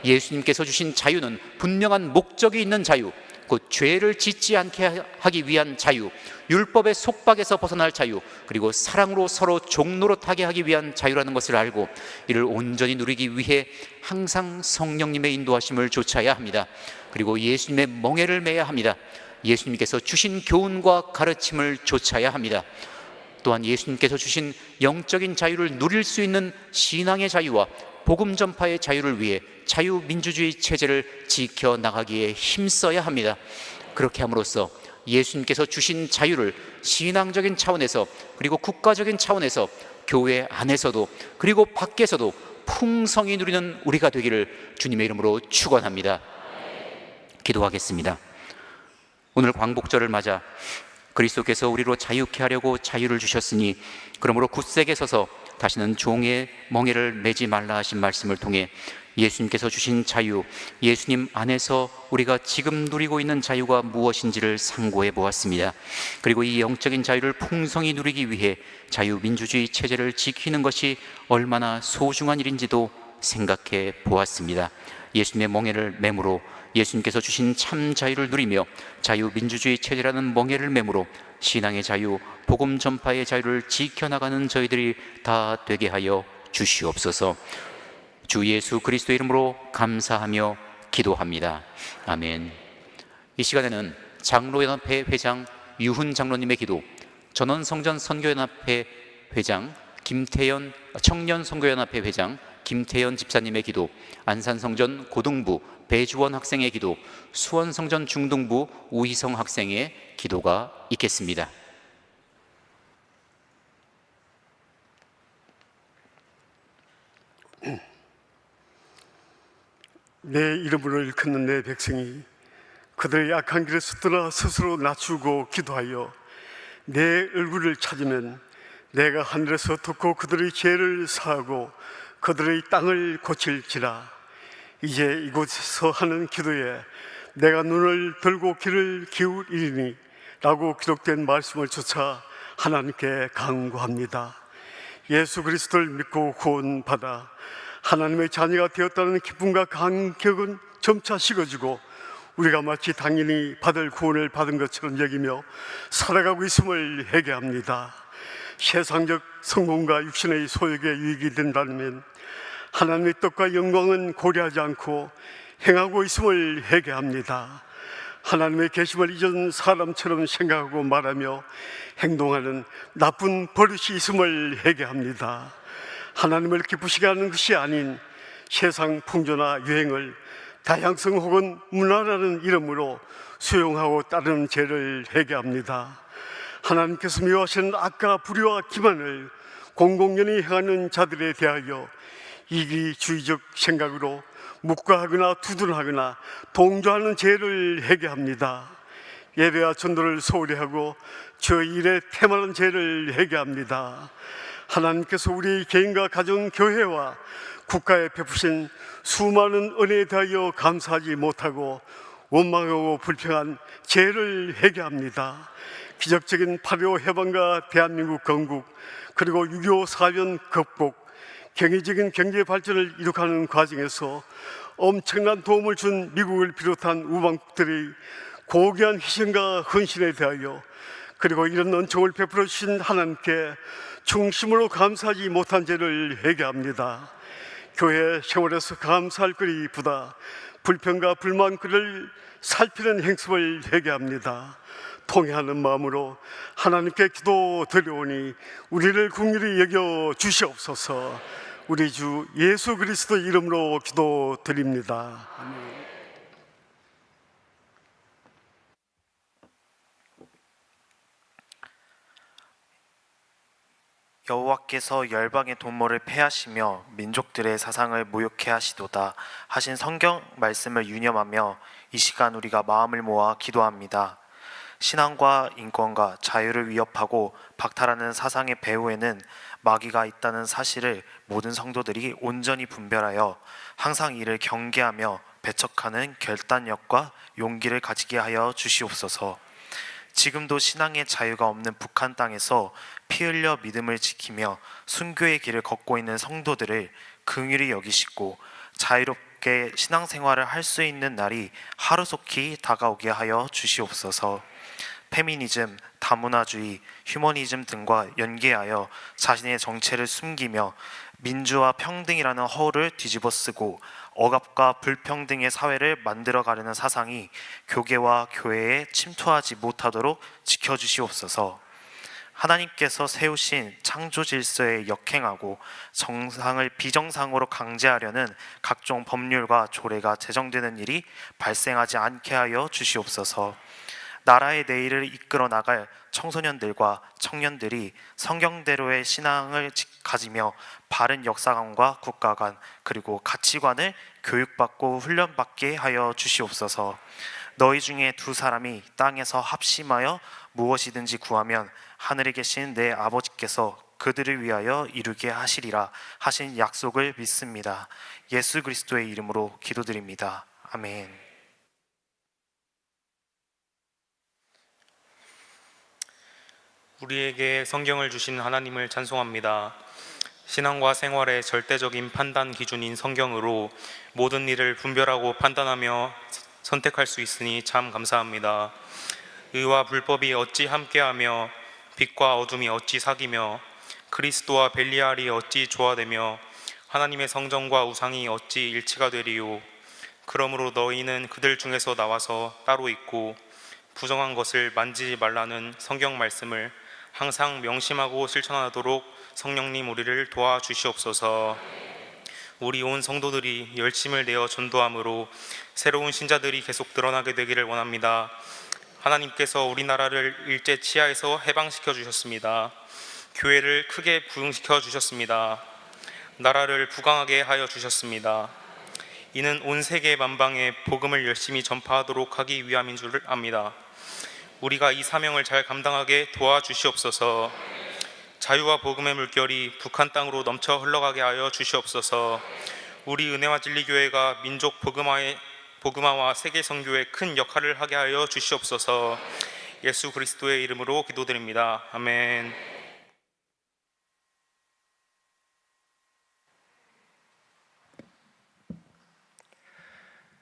예수님께서 주신 자유는 분명한 목적이 있는 자유, 곧 죄를 짓지 않게 하기 위한 자유, 율법의 속박에서 벗어날 자유, 그리고 사랑으로 서로 종노릇하게 하기 위한 자유라는 것을 알고 이를 온전히 누리기 위해 항상 성령님의 인도하심을 좇아야 합니다. 그리고 예수님의 멍에를 메야 합니다. 예수님께서 주신 교훈과 가르침을 좇아야 합니다. 또한 예수님께서 주신 영적인 자유를 누릴 수 있는 신앙의 자유와 복음 전파의 자유를 위해 자유민주주의 체제를 지켜나가기에 힘써야 합니다. 그렇게 함으로써 예수님께서 주신 자유를 신앙적인 차원에서 그리고 국가적인 차원에서 교회 안에서도 그리고 밖에서도 풍성히 누리는 우리가 되기를 주님의 이름으로 축원합니다. 기도하겠습니다. 오늘 광복절을 맞아 그리스도께서 우리로 자유케 하려고 자유를 주셨으니 그러므로 굳세게 서서 다시는 종의 멍에를 메지 말라 하신 말씀을 통해 예수님께서 주신 자유, 예수님 안에서 우리가 지금 누리고 있는 자유가 무엇인지를 상고해 보았습니다. 그리고 이 영적인 자유를 풍성히 누리기 위해 자유민주주의 체제를 지키는 것이 얼마나 소중한 일인지도 생각해 보았습니다. 예수님의 멍에를 메므로 예수님께서 주신 참 자유를 누리며 자유민주주의 체제라는 멍에를 메므로 신앙의 자유, 복음 전파의 자유를 지켜나가는 저희들이 다 되게 하여 주시옵소서. 주 예수 그리스도의 이름으로 감사하며 기도합니다. 아멘. 이 시간에는 장로연합회 회장 유훈 장로님의 기도, 전원성전 선교연합회 회장 김태연, 청년선교연합회 회장 김태연 집사님의 기도, 안산성전 고등부 배주원 학생의 기도, 수원성전 중등부 우희성 학생의 기도가 있겠습니다.
내 이름으로 일컫는 내 백성이 그들의 약한 길에서 떠나 스스로 낮추고 기도하여 내 얼굴을 찾으면 내가 하늘에서 듣고 그들의 죄를 사하고 그들의 땅을 고칠지라. 이제 이곳에서 하는 기도에 내가 눈을 들고 귀를 기울이니 라고 기록된 말씀을 조차 하나님께 간구합니다. 예수 그리스도를 믿고 구원받아 하나님의 자녀가 되었다는 기쁨과 감격은 점차 식어지고 우리가 마치 당연히 받을 구원을 받은 것처럼 여기며 살아가고 있음을 회개합니다. 세상적 성공과 육신의 소욕에 유익이 된다면 하나님의 뜻과 영광은 고려하지 않고 행하고 있음을 회개합니다. 하나님의 계심을 잊은 사람처럼 생각하고 말하며 행동하는 나쁜 버릇이 있음을 회개합니다. 하나님을 기쁘시게 하는 것이 아닌 세상 풍조나 유행을 다양성 혹은 문화라는 이름으로 수용하고 따르는 죄를 회개합니다. 하나님께서 미워하시는 악과 불의와 기만을 공공연히 행하는 자들에 대하여 이기주의적 생각으로 묵과하거나 두둔하거나 동조하는 죄를 회개합니다. 예배와 전도를 소홀히 하고 저 일에 태만한 죄를 회개합니다. 하나님께서 우리 개인과 가정, 교회와 국가에 베푸신 수많은 은혜에 대하여 감사하지 못하고 원망하고 불평한 죄를 회개합니다. 기적적인 8.25 해방과 대한민국 건국, 그리고 6.25 사변 극복, 경제적인 경제 발전을 이룩하는 과정에서 엄청난 도움을 준 미국을 비롯한 우방국들의 고귀한 희생과 헌신에 대하여, 그리고 이런 은총을 베풀어 주신 하나님께 중심으로 감사하지 못한 죄를 회개합니다. 교회 생활에서 감사할 것보다 불평과 불만글을 살피는 행습을 회개합니다. 통회하는 마음으로 하나님께 기도드려오니 우리를 긍휼히 여겨 주시옵소서. 우리 주 예수 그리스도 이름으로 기도드립니다. 아멘.
여호와께서 열방의 돈모를 패하시며 민족들의 사상을 모욕해 하시도다 하신 성경 말씀을 유념하며 이 시간 우리가 마음을 모아 기도합니다. 신앙과 인권과 자유를 위협하고 박탈하는 사상의 배후에는 마귀가 있다는 사실을 모든 성도들이 온전히 분별하여 항상 이를 경계하며 배척하는 결단력과 용기를 가지게 하여 주시옵소서. 지금도 신앙의 자유가 없는 북한 땅에서 피 흘려 믿음을 지키며 순교의 길을 걷고 있는 성도들을 긍휼히 여기시고 자유롭게 신앙생활을 할 수 있는 날이 하루속히 다가오게 하여 주시옵소서. 페미니즘, 다문화주의, 휴머니즘 등과 연계하여 자신의 정체를 숨기며 민주화 평등이라는 허울을 뒤집어쓰고 억압과 불평등의 사회를 만들어가려는 사상이 교계와 교회에 침투하지 못하도록 지켜주시옵소서. 하나님께서 세우신 창조 질서에 역행하고 정상을 비정상으로 강제하려는 각종 법률과 조례가 제정되는 일이 발생하지 않게 하여 주시옵소서. 나라의 내일을 이끌어 나갈 청소년들과 청년들이 성경대로의 신앙을 가지며 바른 역사관과 국가관 그리고 가치관을 교육받고 훈련받게 하여 주시옵소서. 너희 중에 두 사람이 땅에서 합심하여 무엇이든지 구하면 하늘에 계신 내 아버지께서 그들을 위하여 이루게 하시리라 하신 약속을 믿습니다. 예수 그리스도의 이름으로 기도드립니다. 아멘.
우리에게 성경을 주신 하나님을 찬송합니다. 신앙과 생활의 절대적인 판단 기준인 성경으로 모든 일을 분별하고 판단하며 선택할 수 있으니 참 감사합니다. 의와 불법이 어찌 함께하며 빛과 어둠이 어찌 사귀며 그리스도와 벨리알이 어찌 조화되며 하나님의 성전과 우상이 어찌 일치가 되리요. 그러므로 너희는 그들 중에서 나와서 따로 있고 부정한 것을 만지지 말라는 성경 말씀을 항상 명심하고 실천하도록 성령님 우리를 도와주시옵소서. 우리 온 성도들이 열심을 내어 전도함으로 새로운 신자들이 계속 늘어나게 되기를 원합니다. 하나님께서 우리나라를 일제 치하에서 해방시켜 주셨습니다. 교회를 크게 부흥시켜 주셨습니다. 나라를 부강하게 하여 주셨습니다. 이는 온 세계 만방에 복음을 열심히 전파하도록 하기 위함인 줄 압니다. 우리가 이 사명을 잘 감당하게 도와주시옵소서. 자유와 복음의 물결이 북한 땅으로 넘쳐 흘러가게 하여 주시옵소서. 우리 은혜와 진리교회가 민족 복음화와 세계 선교에 큰 역할을 하게 하여 주시옵소서. 예수 그리스도의 이름으로 기도드립니다. 아멘.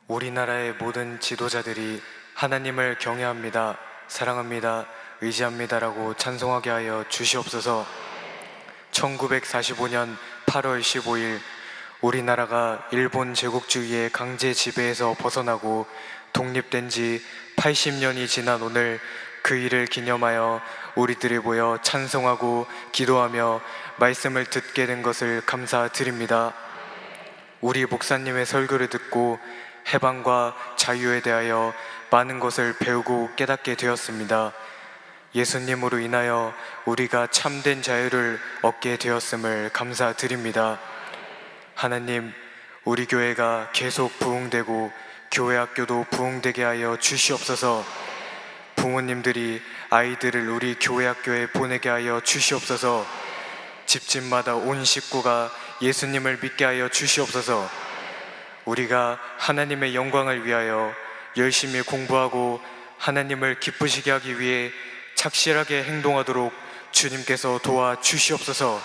우리나라의 모든 지도자들이 하나님을 경외합니다, 사랑합니다, 의지합니다라고 찬송하게 하여 주시옵소서. 1945년 8월 15일 우리나라가 일본 제국주의의 강제 지배에서 벗어나고 독립된 지 80년이 지난 오늘 그 일을 기념하여 우리들이 모여 찬송하고 기도하며 말씀을 듣게 된 것을 감사드립니다. 우리 목사님의 설교를 듣고 해방과 자유에 대하여 많은 것을 배우고 깨닫게 되었습니다. 예수님으로 인하여 우리가 참된 자유를 얻게 되었음을 감사드립니다. 하나님, 우리 교회가 계속 부흥되고 교회 학교도 부흥되게 하여 주시옵소서. 부모님들이 아이들을 우리 교회 학교에 보내게 하여 주시옵소서. 집집마다 온 식구가 예수님을 믿게 하여 주시옵소서. 우리가 하나님의 영광을 위하여 열심히 공부하고 하나님을 기쁘시게 하기 위해 착실하게 행동하도록 주님께서 도와주시옵소서.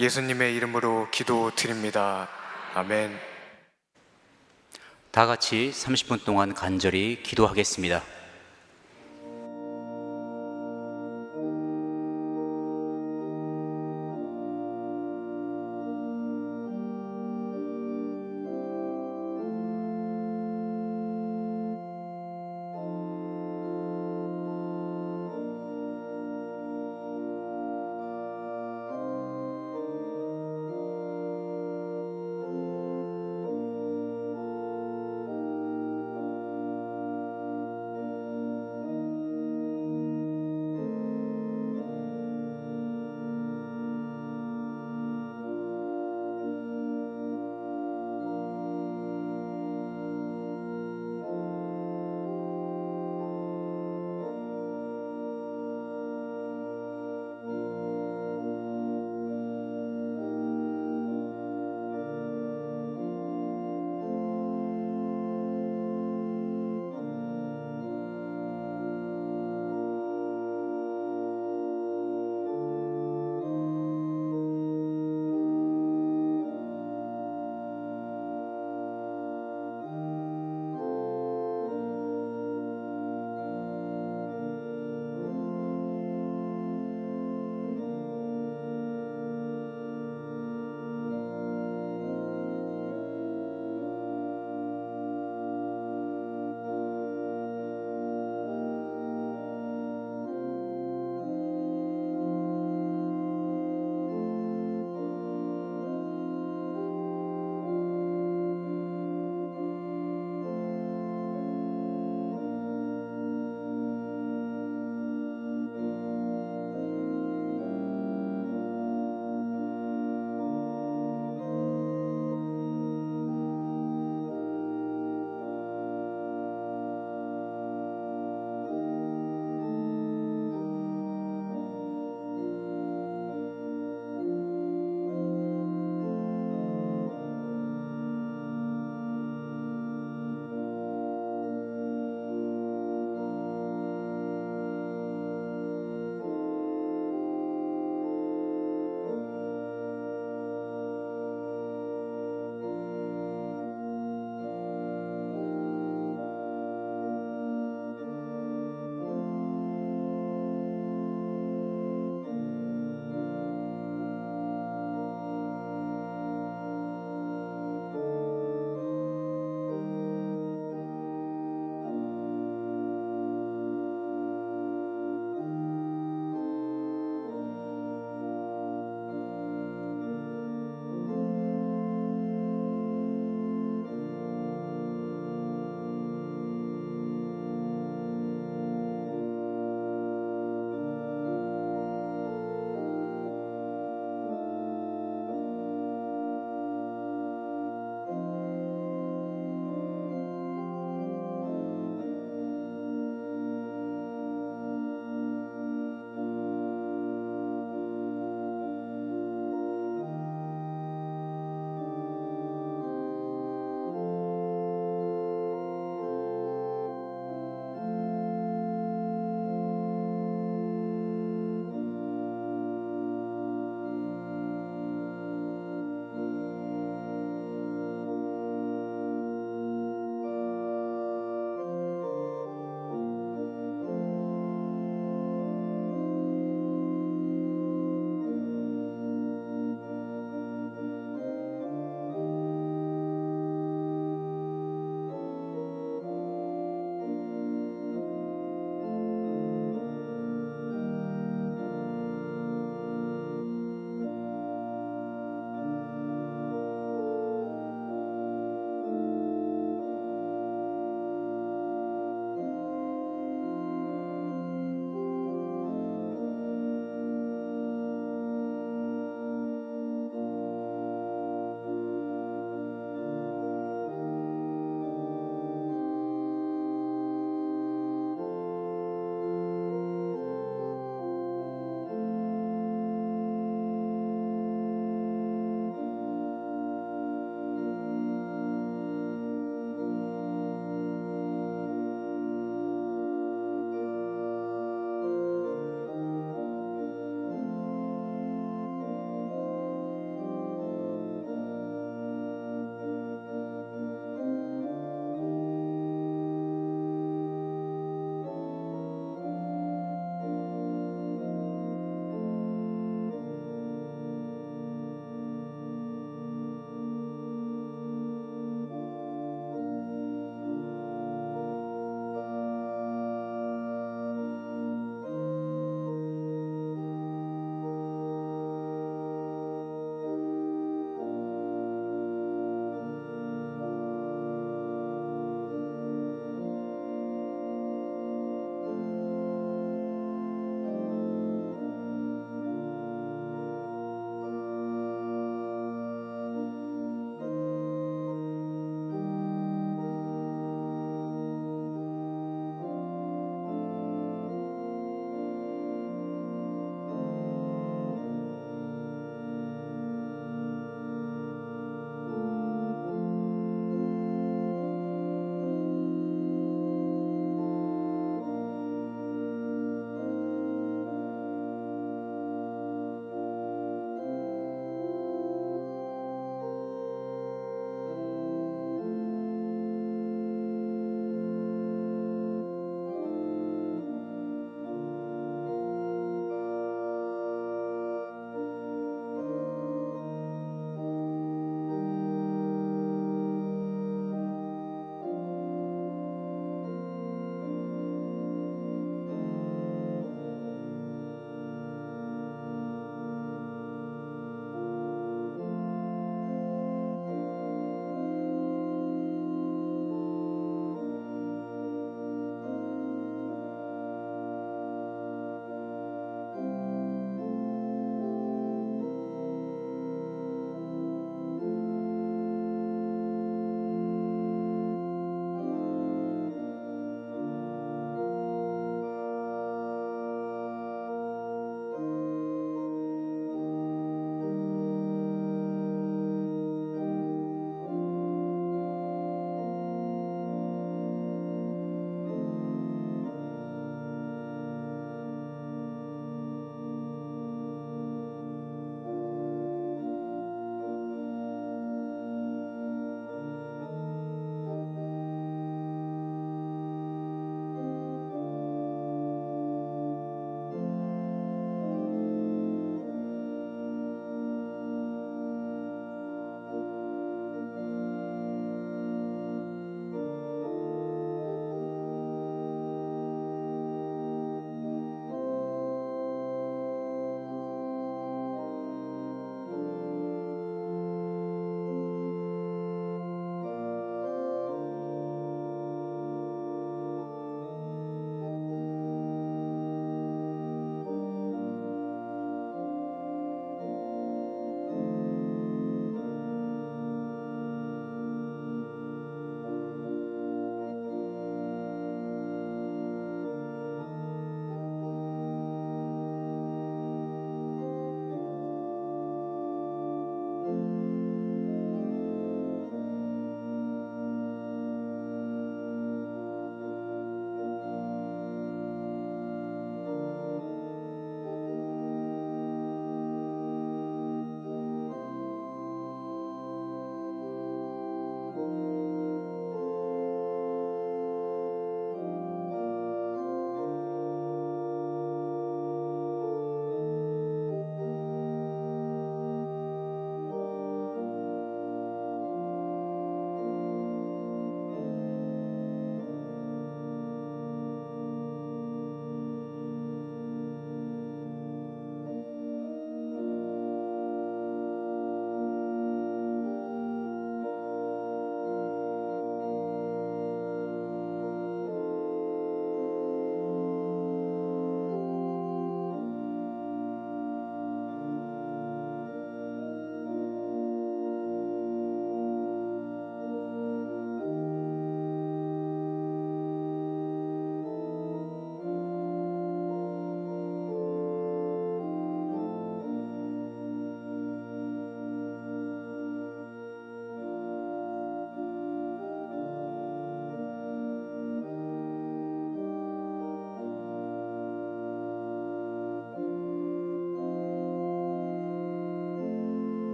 예수님의 이름으로 기도드립니다. 아멘.
다 같이 30분 동안 간절히 기도하겠습니다.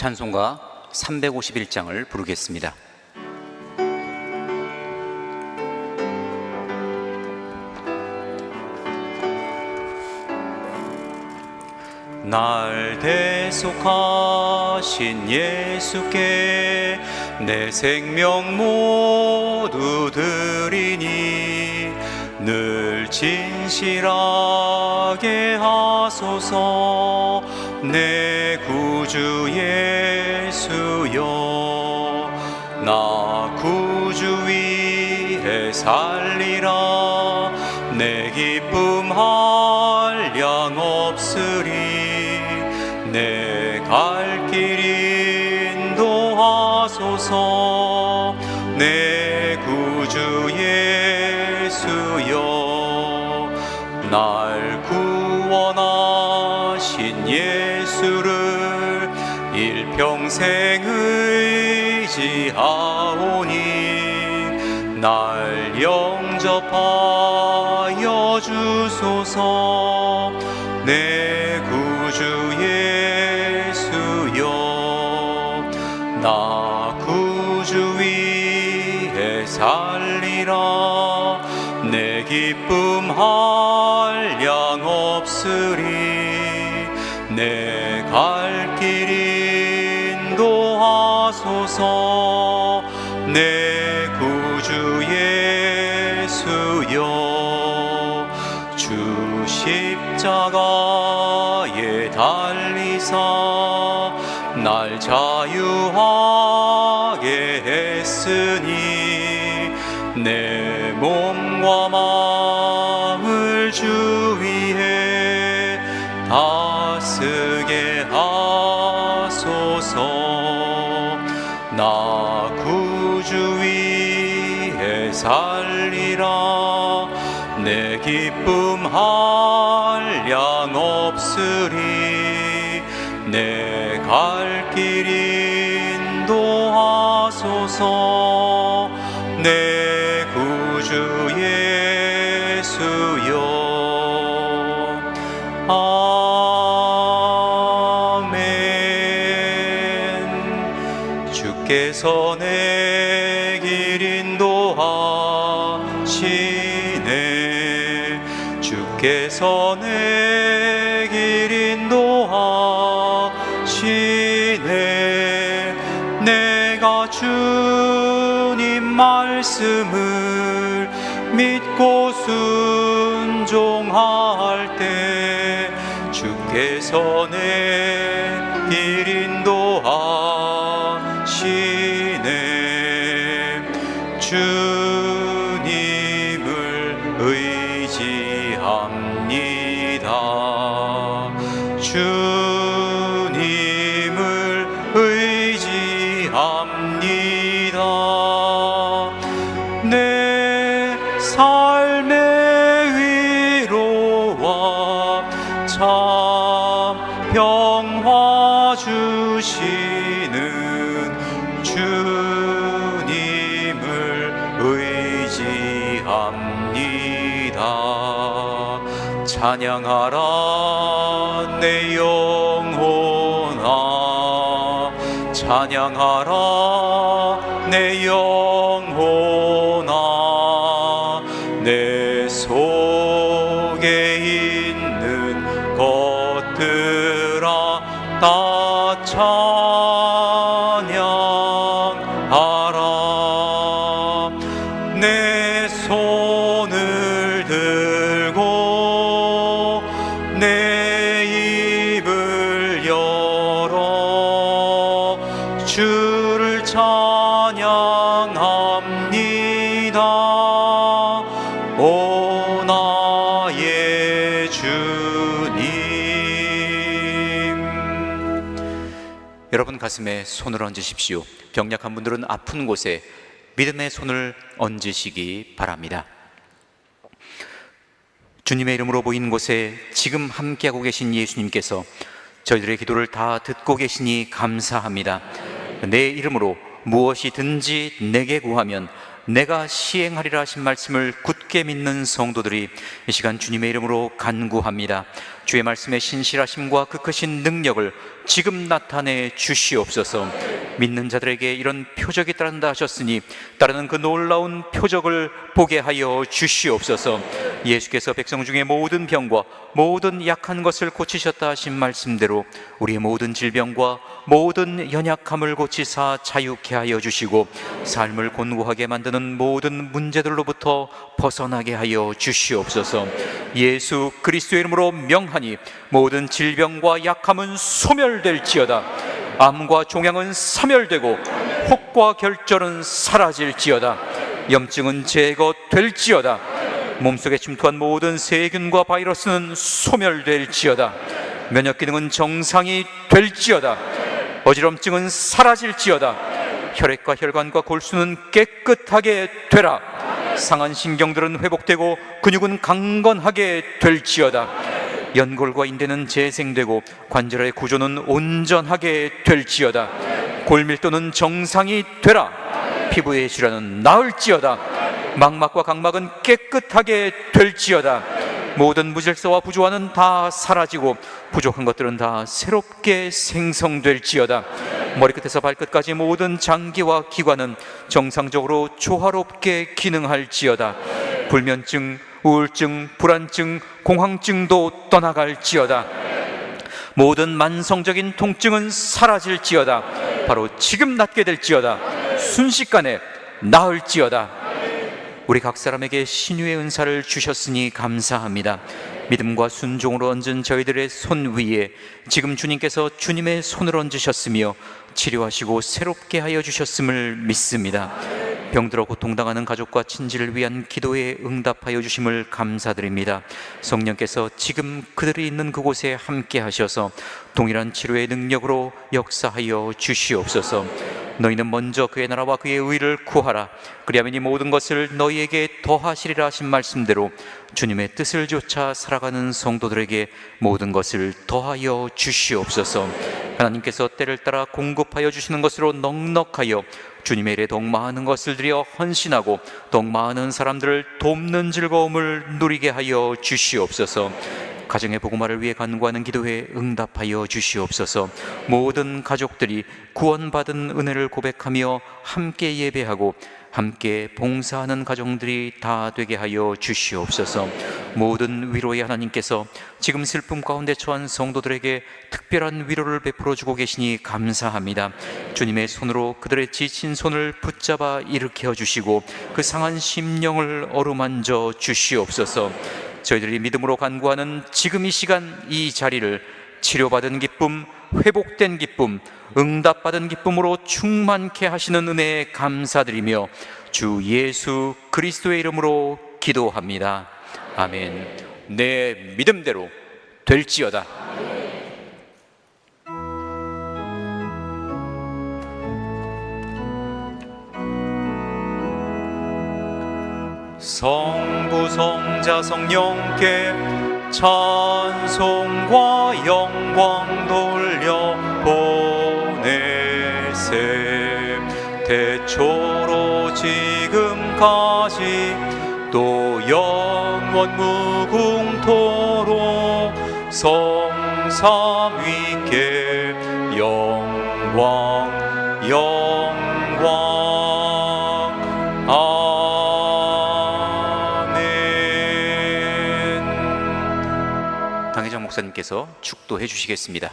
찬송가 351장을 부르겠습니다. 날 대속하신 예수께 내 생명 모두 드리니 늘 진실하게 하소서. 내 구주 예수여, 나 구주 위에 살리라. 내 기쁨 한량 없으리. 내 갈 길 인도하소서. 내 구주 예수여, 날 구원하신 예수를 일평생 의지하오니 날 영접하여 주소서. 내 구주 예수여, 나 구주 위에 살리라. 내 기쁨 한량 없으리. 내 갈 길 인도하소서. 내 구주 예수여, 주 십자가에 달리사 날 자유하게 했으니 내 몸과 마음을 주 위에 다스게 하소서. 나 구주 위에 살리라. 내 기쁨 한량 없으리. 내 갈 길 인도하소서. 내 구주 예수여. 아멘. 주께서 내 길 인도하시네. 주께서 내 길 인도하시네. 내가 주님 말씀을 믿고 순종할 때 주께서 내 길 인도하시네. 주님을 의지합니다. 주님을 의지합니다. 내 삶의 위로와 참 평화 주시는 주님을 의지합니다. 찬양하라 내 영혼아, 찬양하라 내 영혼아. 내 속에 있는 것들아 다 찬양하라. 내 손을 들고 내 입을 열어 주를 찬양합니다. 오 나의 주님. 여러분 가슴에 손을 얹으십시오. 병약한 분들은 아픈 곳에 믿음의 손을 얹으시기 바랍니다. 주님의 이름으로 보이는 곳에 지금 함께하고 계신 예수님께서 저희들의 기도를 다 듣고 계시니 감사합니다. 내 이름으로 무엇이든지 내게 구하면 내가 시행하리라 하신 말씀을 굳게 믿는 성도들이 이 시간 주님의 이름으로 간구합니다. 주의 말씀의 신실하심과 그 크신 능력을 지금 나타내 주시옵소서. 믿는 자들에게 이런 표적이 따른다 하셨으니 따르는 그 놀라운 표적을 보게 하여 주시옵소서. 예수께서 백성 중에 모든 병과 모든 약한 것을 고치셨다 하신 말씀대로 우리의 모든 질병과 모든 연약함을 고치사 자유케 하여 주시고 삶을 곤고하게 만드는 모든 문제들로부터 벗어나게 하여 주시옵소서. 예수 그리스도의 이름으로 명하니 모든 질병과 약함은 소멸될지어다. 암과 종양은 사멸되고 혹과 결절은 사라질지어다. 염증은 제거될지어다. 몸속에 침투한 모든 세균과 바이러스는 소멸될지어다. 면역 기능은 정상이 될지어다. 어지럼증은 사라질지어다. 혈액과 혈관과 골수는 깨끗하게 되라. 상한 신경들은 회복되고 근육은 강건하게 될지어다. 연골과 인대는 재생되고 관절의 구조는 온전하게 될지어다. 골밀도는 정상이 되라. 피부의 질환은 나을지어다. 망막과 각막은 깨끗하게 될지어다. 모든 무질서와 부조화는 다 사라지고 부족한 것들은 다 새롭게 생성될지어다. 머리끝에서 발끝까지 모든 장기와 기관은 정상적으로 조화롭게 기능할지어다. 불면증, 우울증, 불안증, 공황증도 떠나갈지어다. 모든 만성적인 통증은 사라질지어다. 바로 지금 낫게 될지어다. 순식간에 나을지어다. 우리 각 사람에게 신유의 은사를 주셨으니 감사합니다. 믿음과 순종으로 얹은 저희들의 손 위에 지금 주님께서 주님의 손을 얹으셨으며 치료하시고 새롭게 하여 주셨음을 믿습니다. 병들어 고통당하는 가족과 친지를 위한 기도에 응답하여 주심을 감사드립니다. 성령께서 지금 그들이 있는 그곳에 함께 하셔서 동일한 치료의 능력으로 역사하여 주시옵소서. 너희는 먼저 그의 나라와 그의 의를 구하라. 그리하면 이 모든 것을 너희에게 더하시리라 하신 말씀대로 주님의 뜻을 좇아 살아가는 성도들에게 모든 것을 더하여 주시옵소서. 하나님께서 때를 따라 공급하여 주시는 것으로 넉넉하여 주님의 일에 더욱 많은 것을 드려 헌신하고 더욱 많은 사람들을 돕는 즐거움을 누리게 하여 주시옵소서. 가정의 복음화를 위해 간구하는 기도에 응답하여 주시옵소서. 모든 가족들이 구원받은 은혜를 고백하며 함께 예배하고 함께 봉사하는 가정들이 다 되게 하여 주시옵소서. 모든 위로의 하나님께서 지금 슬픔 가운데 처한 성도들에게 특별한 위로를 베풀어 주고 계시니 감사합니다. 주님의 손으로 그들의 지친 손을 붙잡아 일으켜 주시고 그 상한 심령을 어루만져 주시옵소서. 저희들이 믿음으로 간구하는 지금 이 시간 이 자리를 치료받은 기쁨, 회복된 기쁨, 응답받은 기쁨으로 충만케 하시는 은혜에 감사드리며 주 예수 그리스도의 이름으로 기도합니다. 아멘. 내 믿음대로 될지어다. 성부 성자 성령께 찬송과 영광 돌려 보내세. 태초로 지금까지 또 영원 무궁토록 성삼위께 영광 영광. 당회장 목사님께서 축도해 주시겠습니다.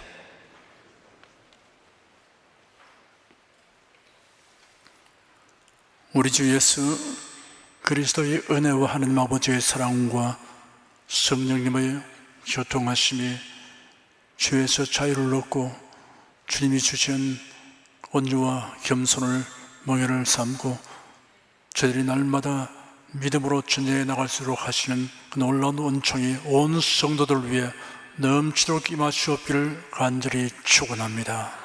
우리 주 예수 그리스도의 은혜와 하나님 아버지의 사랑과 성령님의 교통하심이 죄에서 자유를 얻고 주님이 주신 온유와 겸손을 멍에를 삼고 저희들이 날마다 믿음으로 전쟁에 나갈수록 하시는 그 놀라운 은총이 온 성도들 위해 넘치도록 임하시옵기를 간절히 축원합니다.